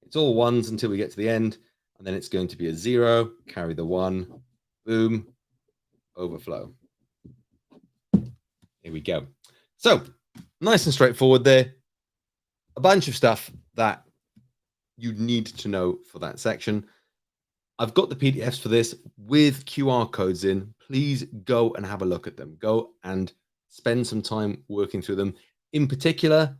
Speaker 1: it's all ones until we get to the end, and then it's going to be a 0, carry the 1, boom, overflow. Here we go. So nice and straightforward there. A bunch of stuff that you need to know for that section. I've got the PDFs for this with QR codes in. Please go and have a look at them. Go and spend some time working through them. In particular,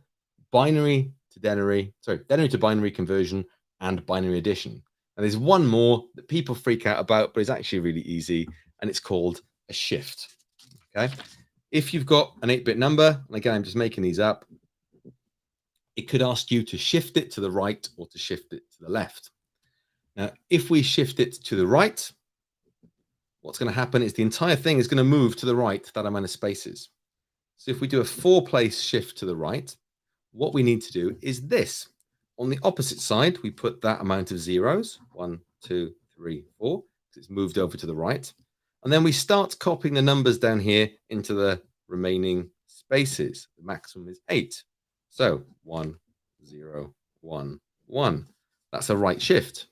Speaker 1: binary to denary to binary conversion and binary addition. And there's one more that people freak out about, but it's actually really easy, and it's called a shift. Okay. If you've got an 8-bit number, and again, I'm just making these up, it could ask you to shift it to the right or to shift it to the left. Now, if we shift it to the right, what's going to happen is the entire thing is going to move to the right, that amount of spaces. So if we do a 4-place shift to the right, what we need to do is this. On the opposite side, we put that amount of zeros, 1, 2, 3, 4, because it's moved over to the right. And then we start copying the numbers down here into the remaining spaces. The maximum is 8. So 1, 0, 1, 1. That's a right shift.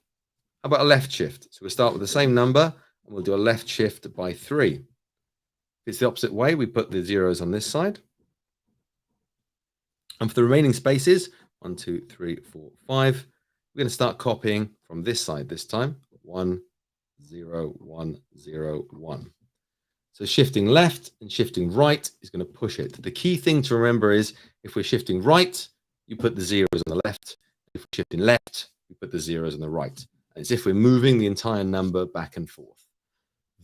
Speaker 1: How about a left shift? So we'll start with the same number and we'll do a left shift by 3. If it's the opposite way, we put the zeros on this side. And for the remaining spaces, 1, 2, 3, 4, 5, we're going to start copying from this side this time. 1, 0, 1, 0, 1. So shifting left and shifting right is going to push it. The key thing to remember is if we're shifting right, you put the zeros on the left. If we're shifting left, you put the zeros on the right. And it's if we're moving the entire number back and forth.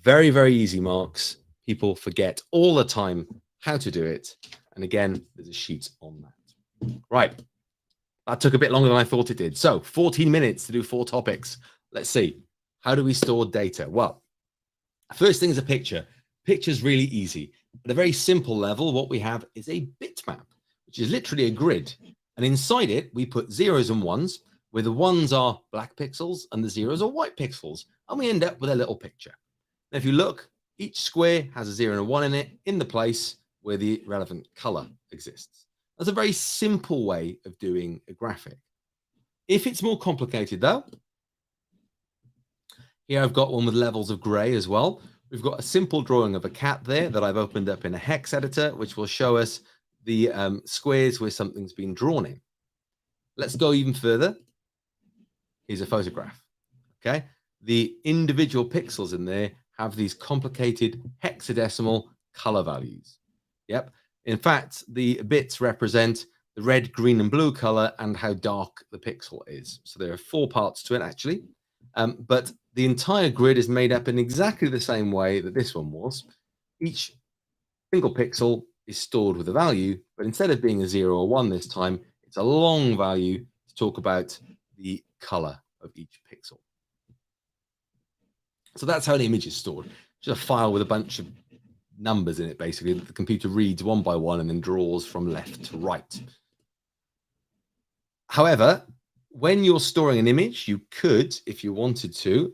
Speaker 1: Very, very easy marks. People forget all the time how to do it. And again, there's a sheet on that. Right. That took a bit longer than I thought it did. So 14 minutes to do 4 topics. Let's see. How do we store data? Well, first thing is a picture. Picture's really easy. At a very simple level, what we have is a bitmap, which is literally a grid. And inside it, we put zeros and ones, where the ones are black pixels and the zeros are white pixels. And we end up with a little picture. Now, if you look, each square has a 0 and a 1 in it, in the place where the relevant color exists. That's a very simple way of doing a graphic. If it's more complicated, though, here I've got one with levels of gray as well. We've got a simple drawing of a cat there that I've opened up in a hex editor, which will show us the squares where something's been drawn in. Let's go even further. Here's a photograph. Okay. The individual pixels in there have these complicated hexadecimal color values. Yep. In fact, the bits represent the red, green, and blue color and how dark the pixel is. So there are 4 parts to it, actually. But the entire grid is made up in exactly the same way that this one was. Each single pixel is stored with a value, but instead of being a 0 or 1 this time, it's a long value to talk about the color of each pixel. So that's how the image is stored. Just a file with a bunch of numbers in it, basically, that the computer reads one by one and then draws from left to right. However, when you're storing an image, you could, if you wanted to,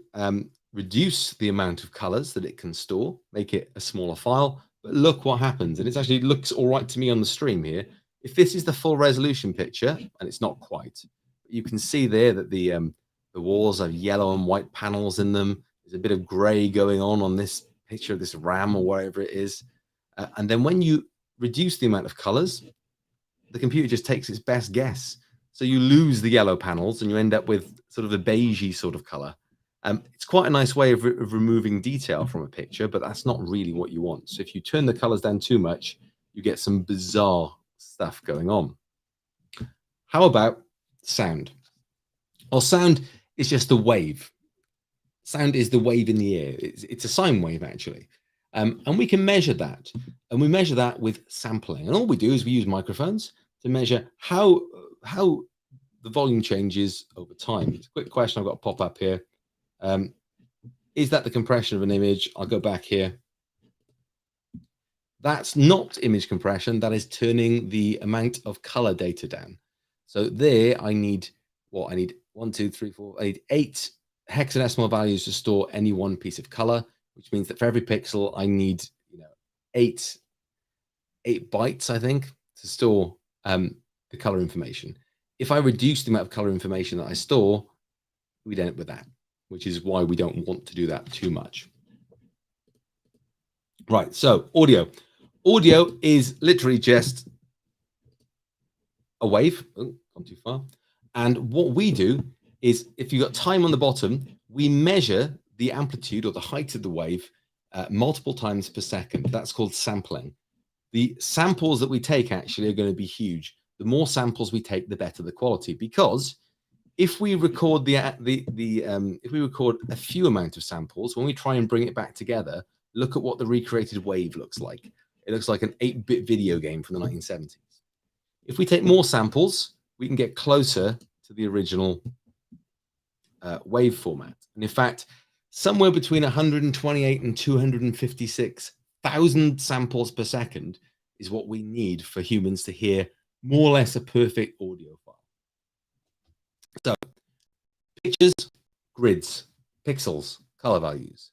Speaker 1: reduce the amount of colors that it can store, make it a smaller file. But look what happens. And it actually looks all right to me on the stream here. If this is the full resolution picture, and it's not quite, you can see there that the walls have yellow and white panels in them. There's a bit of gray going on this picture of this ram or whatever it is. And then when you reduce the amount of colors, the computer just takes its best guess. So you lose the yellow panels and you end up with sort of a beigey sort of color. It's quite a nice way of removing detail from a picture, but that's not really what you want. So if you turn the colors down too much, you get some bizarre stuff going on. How about sound? Well, sound is just a wave. Sound is the wave in the air. It's a sine wave, actually. And we can measure that. And we measure that with sampling. And all we do is we use microphones to measure how the volume changes over time. It's a quick question I've got to pop up here. Is that the compression of an image? I'll go back here. That's not image compression. That is turning the amount of color data down. So there I need what? I need 1, 2, 3, 4, I need 8 hexadecimal values to store any one piece of color, which means that for every pixel I need 8 bytes, I think, to store the color information. If I reduce the amount of color information that I store, we'd end up with that, which is why we don't want to do that too much. Right, so audio. Audio is literally just a wave. Oh, gone too far. And what we do is, if you've got time on the bottom, we measure the amplitude or the height of the wave multiple times per second. That's called sampling. The samples that we take actually are going to be huge. The more samples we take, the better the quality. Because if we record if we record a few amount of samples, when we try and bring it back together, look at what the recreated wave looks like. It looks like an 8-bit video game from the 1970s. If we take more samples, we can get closer to the original wave format. And in fact, somewhere between 128 and 256,000 samples per second is what we need for humans to hear more or less a perfect audio file. So, pictures, grids, pixels, color values.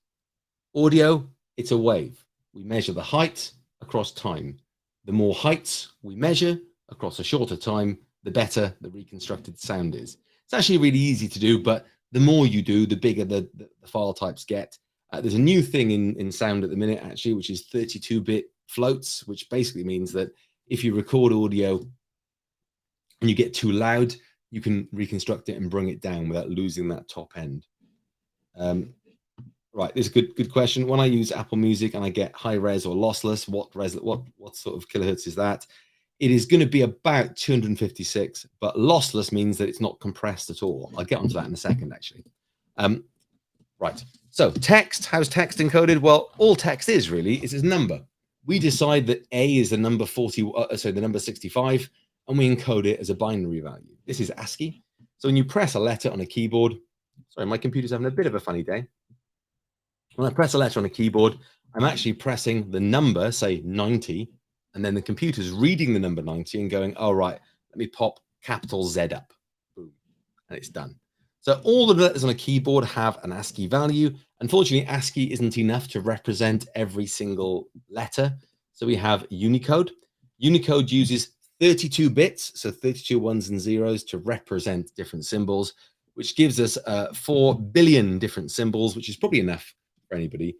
Speaker 1: Audio, it's a wave. We measure the height across time. The more heights we measure across a shorter time, the better the reconstructed sound is. It's actually really easy to do, but the more you do, the bigger the file types get. There's a new thing in sound at the minute, actually, which is 32-bit floats, which basically means that if you record audio and you get too loud, you can reconstruct it and bring it down without losing that top end. Right, this is a good question. When I use Apple Music and I get high res or lossless, what sort of kilohertz is that? It is going to be about 256, but lossless means that it's not compressed at all. I'll get onto that in a second, actually. Right, so text, how's text encoded? Well, all text is really is a number. We decide that A is the number the number 65, and we encode it as a binary value. This is ASCII. So when you press a letter on a keyboard, sorry, my computer's having a bit of a funny day. When I press a letter on a keyboard, I'm actually pressing the number, say 90, and then the computer's reading the number 90 and going, oh, right, let me pop capital Z up. Boom, and it's done. So all the letters on a keyboard have an ASCII value. Unfortunately, ASCII isn't enough to represent every single letter. So we have Unicode. Unicode uses 32 bits, so 32 ones and zeros to represent different symbols, which gives us 4 billion different symbols, which is probably enough for anybody.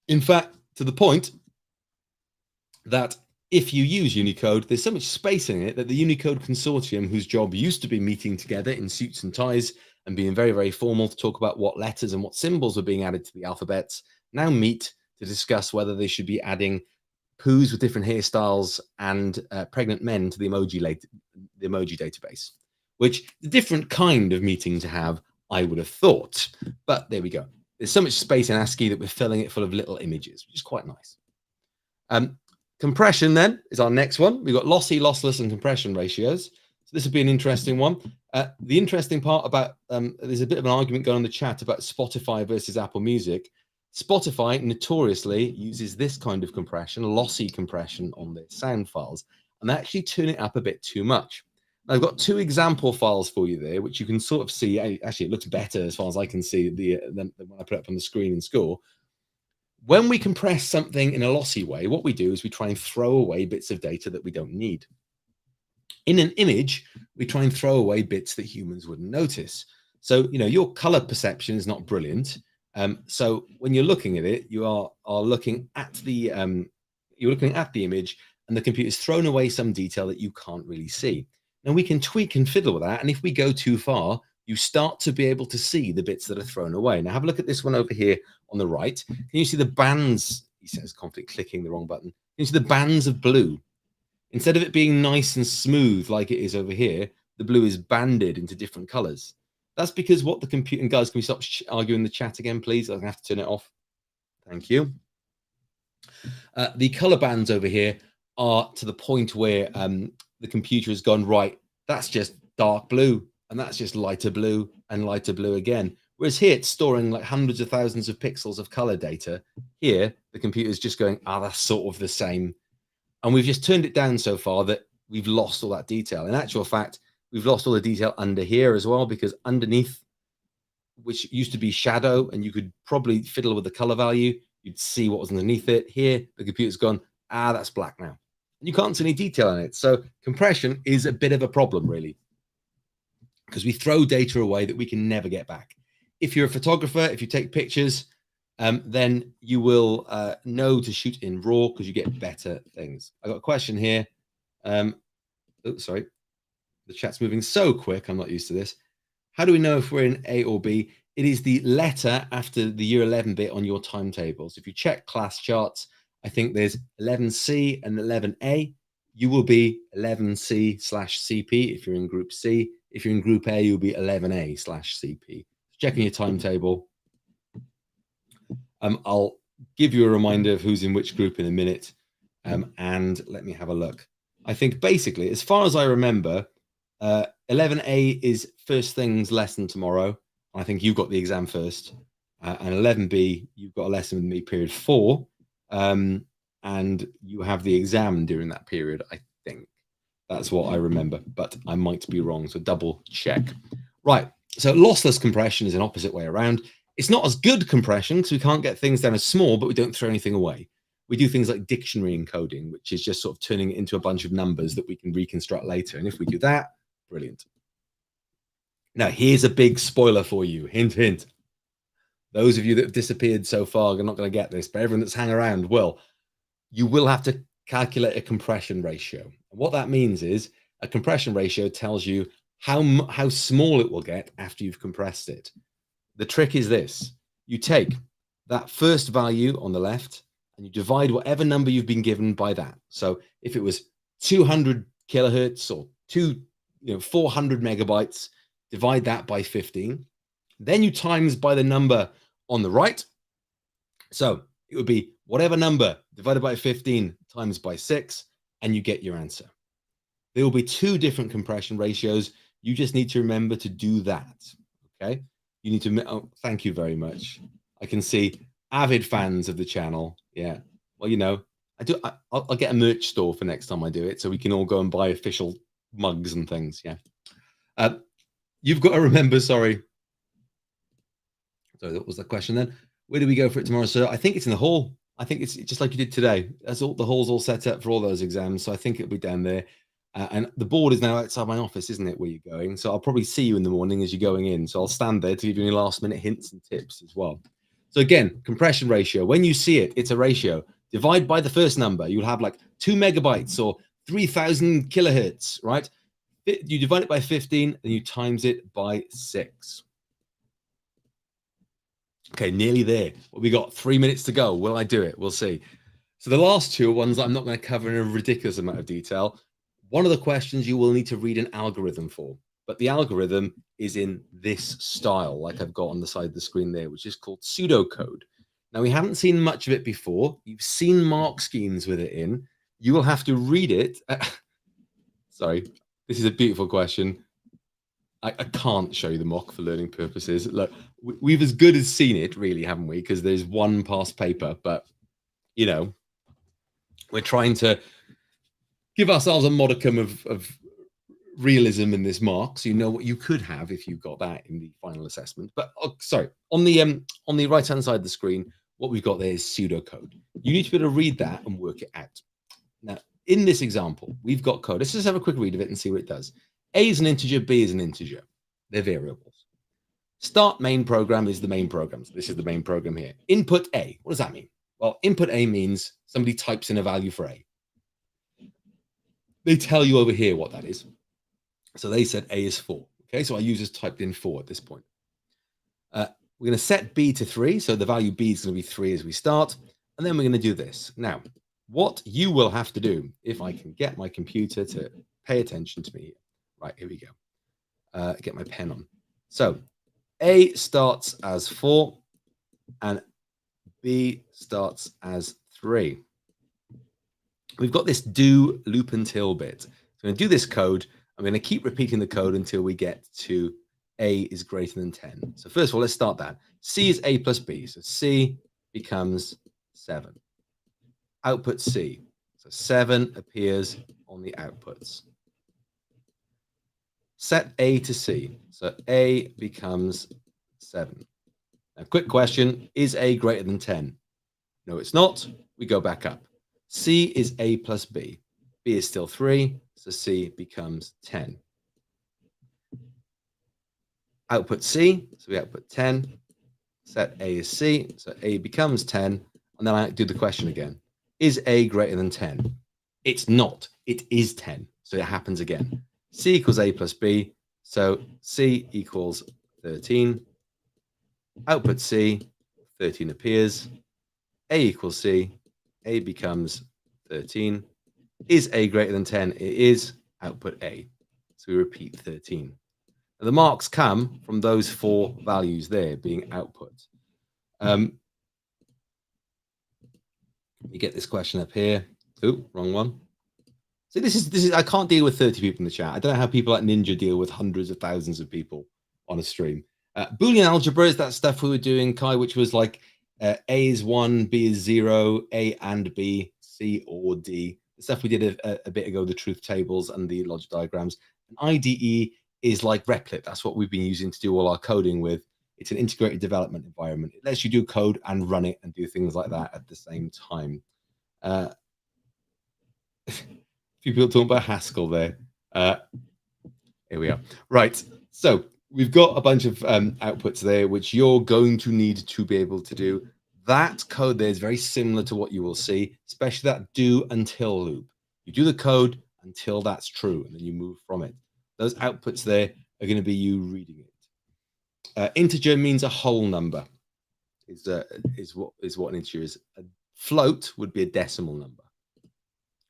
Speaker 1: In fact, to the point that if you use Unicode, there's so much space in it that the Unicode Consortium, whose job used to be meeting together in suits and ties and being very, very formal to talk about what letters and what symbols were being added to the alphabets, now meet to discuss whether they should be adding poos with different hairstyles and pregnant men to the emoji database, which is a different kind of meeting to have, I would have thought. But there we go. There's so much space in ASCII that we're filling it full of little images, which is quite nice. Compression then is our next one. We've got lossy, lossless, and compression ratios. So this would be an interesting one. The interesting part about, there's a bit of an argument going on in the chat about Spotify versus Apple Music. Spotify notoriously uses this kind of compression, lossy compression on their sound files, and they actually turn it up a bit too much. I've got 2 example files for you there, which you can sort of see. Actually, it looks better as far as I can see than when I put it up on the screen in school. When we compress something in a lossy way, what we do is we try and throw away bits of data that we don't need. In an image, we try and throw away bits that humans wouldn't notice. So, your color perception is not brilliant. So when you're looking at it, you are looking at the image, and the computer's thrown away some detail that you can't really see. Now we can tweak and fiddle with that, and if we go too far, you start to be able to see the bits that are thrown away. Now have a look at this one over here on the right. Can you see the bands? He says, conflict clicking the wrong button. Can you see the bands of blue? Instead of it being nice and smooth like it is over here, the blue is banded into different colors. That's because what the computer, and guys, can we stop arguing the chat again, please? I'm gonna have to turn it off. Thank you. The color bands over here are to the point where the computer has gone, right, that's just dark blue, and that's just lighter blue and lighter blue again. Whereas here it's storing like hundreds of thousands of pixels of color data. Here, the computer's just going, that's sort of the same. And we've just turned it down so far that we've lost all that detail. In actual fact, we've lost all the detail under here as well, because underneath, which used to be shadow, and you could probably fiddle with the color value, you'd see what was underneath it. Here, the computer's gone, that's black now. And you can't see any detail in it. So compression is a bit of a problem, really, because we throw data away that we can never get back. If you're a photographer, if you take pictures, then you will know to shoot in RAW because you get better things. I got a question here. Sorry, the chat's moving so quick. I'm not used to this. How do we know if we're in A or B? It is the letter after the year 11 bit on your timetable. So if you check class charts, I think there's 11C and 11A. You will be 11C/CP if you're in Group C. If you're in Group A, you'll be 11A/CP. Checking your timetable. I'll give you a reminder of who's in which group in a minute. And let me have a look. I think basically, as far as I remember, 11A is first things lesson tomorrow. I think you've got the exam first. And 11B, you've got a lesson with me period 4. And you have the exam during that period, I think. That's what I remember, but I might be wrong, so double check. Right, so lossless compression is an opposite way around. It's not as good compression because we can't get things down as small, but we don't throw anything away. We do things like dictionary encoding, which is just sort of turning it into a bunch of numbers that we can reconstruct later. And if we do that, brilliant. Now, here's a big spoiler for you. Hint, hint. Those of you that have disappeared so far are not going to get this, but everyone that's hanging around will. You will have to calculate a compression ratio. And what that means is a compression ratio tells you how small it will get after you've compressed it. The trick is this. You take that first value on the left and you divide whatever number you've been given by that. So if it was 200 kilohertz or 400 megabytes, divide that by 15. Then you times by the number on the right. So it would be whatever number divided by 15 times by 6, and you get your answer. There will be 2 different compression ratios. You just need to remember to do that. Okay. You need to, thank you very much. I can see avid fans of the channel. Yeah. Well, I'll get a merch store for next time I do it, so we can all go and buy official mugs and things. Yeah. You've got to remember, sorry. So that was the question then. Where do we go for it tomorrow, sir? I think it's in the hall. I think it's just like you did today. That's all. The hall's all set up for all those exams. So I think it'll be down there. And the board is now outside my office, isn't it, where you're going? So I'll probably see you in the morning as you're going in. So I'll stand there to give you any last minute hints and tips as well. So again, compression ratio. When you see it, it's a ratio. Divide by the first number. You'll have like 2 megabytes or 3,000 kilohertz, right? You divide it by 15 and you times it by 6. Okay, nearly there. Well, we got 3 minutes to go. Will I do it? We'll see. So the last 2 are ones I'm not going to cover in a ridiculous amount of detail. One of the questions you will need to read an algorithm for, but the algorithm is in this style, like I've got on the side of the screen there, which is called pseudocode. Now, we haven't seen much of it before. You've seen mark schemes with it in. You will have to read it. Sorry, this is a beautiful question. I can't show you the mock for learning purposes. Look, we've as good as seen it, really, haven't we? Because there's one past paper, but, we're trying to give ourselves a modicum of realism in this mark, so you know what you could have if you got that in the final assessment. But sorry, on the right hand side of the screen, what we've got there is pseudocode. You need to be able to read that and work it out. Now, in this example, we've got code. Let's just have a quick read of it and see what it does. A is an integer, B is an integer. They're variables. Start main program is the main program. So this is the main program here. Input A. What does that mean? Well, input A means somebody types in a value for A. They tell you over here what that is. So they said A is 4. Okay, so our users typed in 4 at this point. We're going to set B to 3. So the value B is going to be 3 as we start. And then we're going to do this. Now, what you will have to do, if I can get my computer to pay attention to me. Right, here we go. Get my pen on. So A starts as 4 and B starts as 3. We've got this do loop until bit. So I'm going to do this code I'm going to keep repeating the code until we get to A is greater than 10. So first of all, let's start that. C is A plus B. So C becomes 7. Output C. So 7 appears on the outputs. Set A to C. So A becomes 7. Now, quick question, is A greater than 10? No, it's not. We go back up. C is A plus B. B is still 3, so C becomes 10. Output C, so we output 10. Set A is C, so A becomes 10. And then I do the question again. Is A greater than 10? It's not. It is 10. So it happens again. C equals A plus B, so C equals 13. Output C, 13 appears. A equals C, A becomes 13. Is A greater than 10? It is. Output A. So we repeat 13. Now the marks come from those 4 values there being output. Let me get this question up here. Oh, wrong one. So this is I can't deal with 30 people in the chat. I don't know how people like Ninja deal with hundreds of thousands of people on a stream. Boolean algebra is that stuff we were doing, Kai, which was like A is 1, B is 0, A and B, C or D. The stuff we did a bit ago, the truth tables and the logic diagrams. And IDE is like Replit. That's what we've been using to do all our coding with. It's an integrated development environment. It lets you do code and run it and do things like that at the same time. A few people talking about Haskell there. Here we are. Right. So we've got a bunch of outputs there, which you're going to need to be able to do. That code there is very similar to what you will see, especially that do until loop. You do the code until that's true, and then you move from it. Those outputs there are going to be you reading it. Integer means a whole number. Is what an integer is. A float would be a decimal number.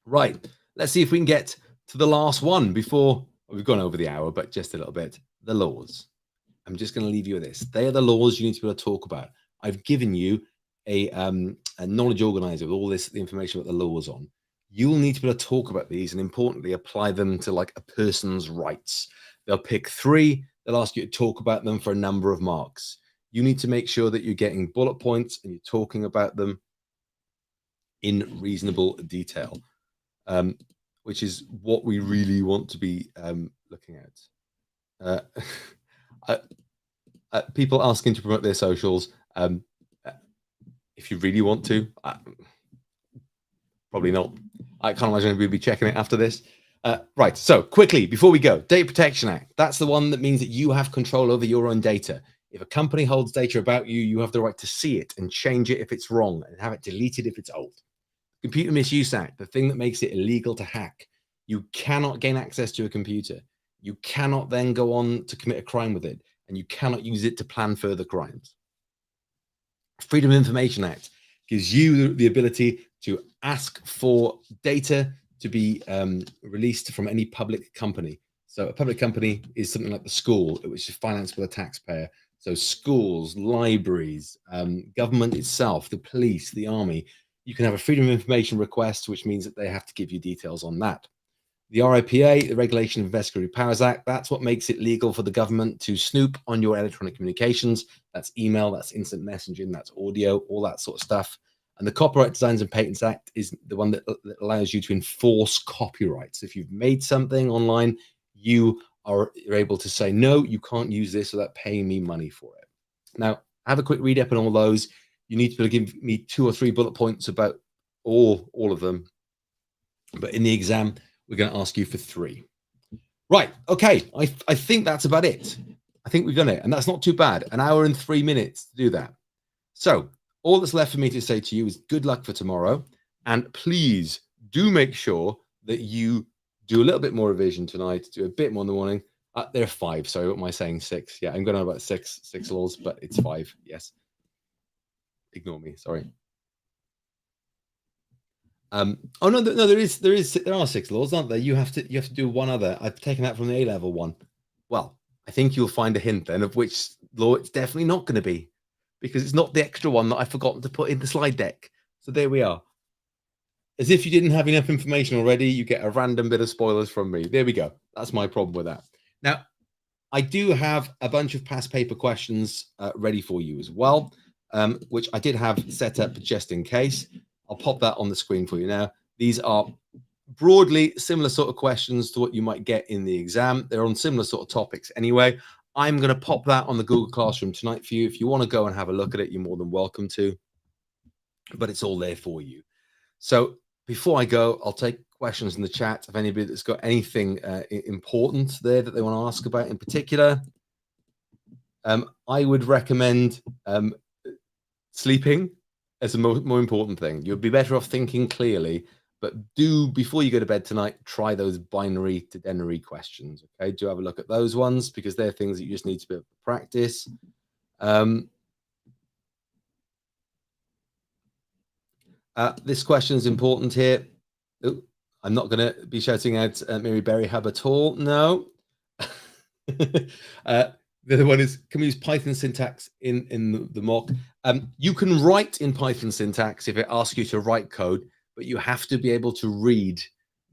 Speaker 1: Right. Let's see if we can get to the last one before we've gone over the hour, but just a little bit. The laws. I'm just going to leave you with this. They are the laws you need to be able to talk about. I've given you a knowledge organizer with all the information about the laws on. You'll need to be able to talk about these and importantly apply them to like a person's rights. They'll pick 3. They'll ask you to talk about them for a number of marks. You need to make sure that you're getting bullet points and you're talking about them in reasonable detail, which is what we really want to be looking at. People asking to promote their socials. If you really want to, probably not. I can't imagine we'll be checking it after this. Right, so quickly, before we go, Data Protection Act. That's the one that means that you have control over your own data. If a company holds data about you, you have the right to see it and change it if it's wrong and have it deleted if it's old. Computer Misuse Act, the thing that makes it illegal to hack. You cannot gain access to a computer. You cannot then go on to commit a crime with it, and you cannot use it to plan further crimes. Freedom of Information Act gives you the ability to ask for data to be released from any public company. So a public company is something like the school, which is financed by the taxpayer. So schools, libraries, government itself, the police, the army, you can have a Freedom of Information request, which means that they have to give you details on that. The RIPA, the Regulation of Investigatory Powers Act, that's what makes it legal for the government to snoop on your electronic communications. That's email, that's instant messaging, that's audio, all that sort of stuff. And the Copyright Designs and Patents Act is the one that allows you to enforce copyrights. If you've made something online, you're able to say, no, you can't use this without paying me money for it. Now, have a quick read up on all those. You need to be able to give me 2 or 3 bullet points about all of them. But in the exam, we're going to ask you for 3. Right. Okay. I think that's about it. I think we've done it. And that's not too bad. 1 hour and 3 minutes to do that. So all that's left for me to say to you is good luck for tomorrow. And please do make sure that you do a little bit more revision tonight, do a bit more in the morning. There are 5. Sorry, what am I saying? 6. Yeah, I'm going on about 6 laws, but it's 5. Yes. Ignore me. Sorry. Oh no, there are 6 laws, aren't there? You have to do one other. I've taken that from the A-level one. Well, I think you'll find a hint then of which law it's definitely not going to be, because it's not the extra one that I've forgotten to put in the slide deck. So there we are. As if you didn't have enough information already, you get a random bit of spoilers from me. There we go. That's my problem with that. Now, I do have a bunch of past paper questions ready for you as well, which I did have set up just in case. I'll pop that on the screen for you now. These are broadly similar sort of questions to what you might get in the exam. They're on similar sort of topics anyway. I'm going to pop that on the Google Classroom tonight for you. If you want to go and have a look at it, you're more than welcome to, but it's all there for you. So before I go, I'll take questions in the chat if anybody that's got anything important there that they want to ask about in particular. I would recommend sleeping as a more important thing. You'd be better off thinking clearly, but do, before you go to bed tonight, try those binary to denary questions. Okay, do have a look at those ones because they're things that you just need to be able to practice. This question is important here. Ooh, I'm not going to be shouting out Mary Berry Hub at all. No. The other one is, can we use Python syntax in the mock? You can write in Python syntax if it asks you to write code, but you have to be able to read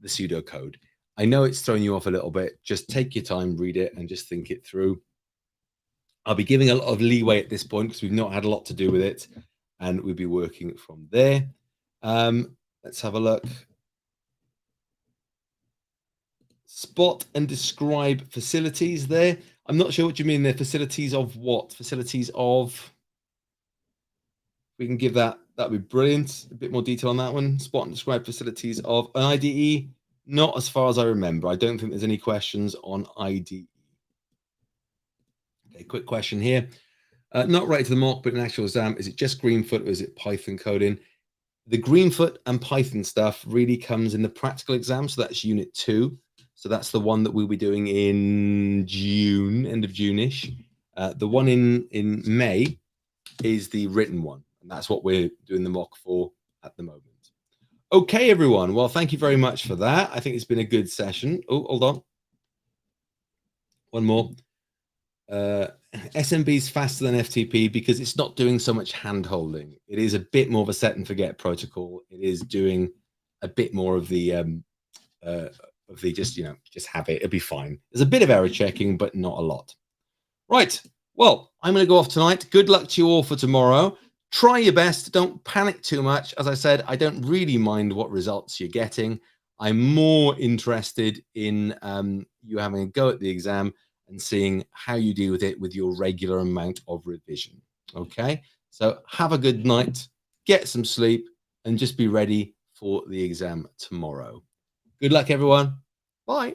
Speaker 1: the pseudocode. I know it's throwing you off a little bit. Just take your time, read it, and just think it through. I'll be giving a lot of leeway at this point because we've not had a lot to do with it, and we'll be working from there. Let's have a look. Spot and describe facilities there. I'm not sure what you mean there. Facilities of what? Facilities of... We can give that. That'd be brilliant. A bit more detail on that one. Spot and describe facilities of an IDE. Not as far as I remember. I don't think there's any questions on IDE. Okay, quick question here. Not right to the mock, but an actual exam. Is it just Greenfoot or is it Python coding? The Greenfoot and Python stuff really comes in the practical exam. So that's unit 2. So that's the one that we'll be doing in June, end of June-ish. The one in May is the written one. And that's what we're doing the mock for at the moment. Okay, everyone. Well, thank you very much for that. I think it's been a good session. Oh, hold on. One more. SMB is faster than FTP because it's not doing so much hand-holding. It is a bit more of a set and forget protocol. It is doing a bit more of the just have it. It'll be fine. There's a bit of error checking, but not a lot. Right. Well, I'm going to go off tonight. Good luck to you all for tomorrow. Try your best. Don't panic too much. As I said, I don't really mind what results you're getting. I'm more interested in you having a go at the exam and seeing how you deal with it with your regular amount of revision. Okay, so have a good night, get some sleep, and just be ready for the exam tomorrow. Good luck, everyone. Bye.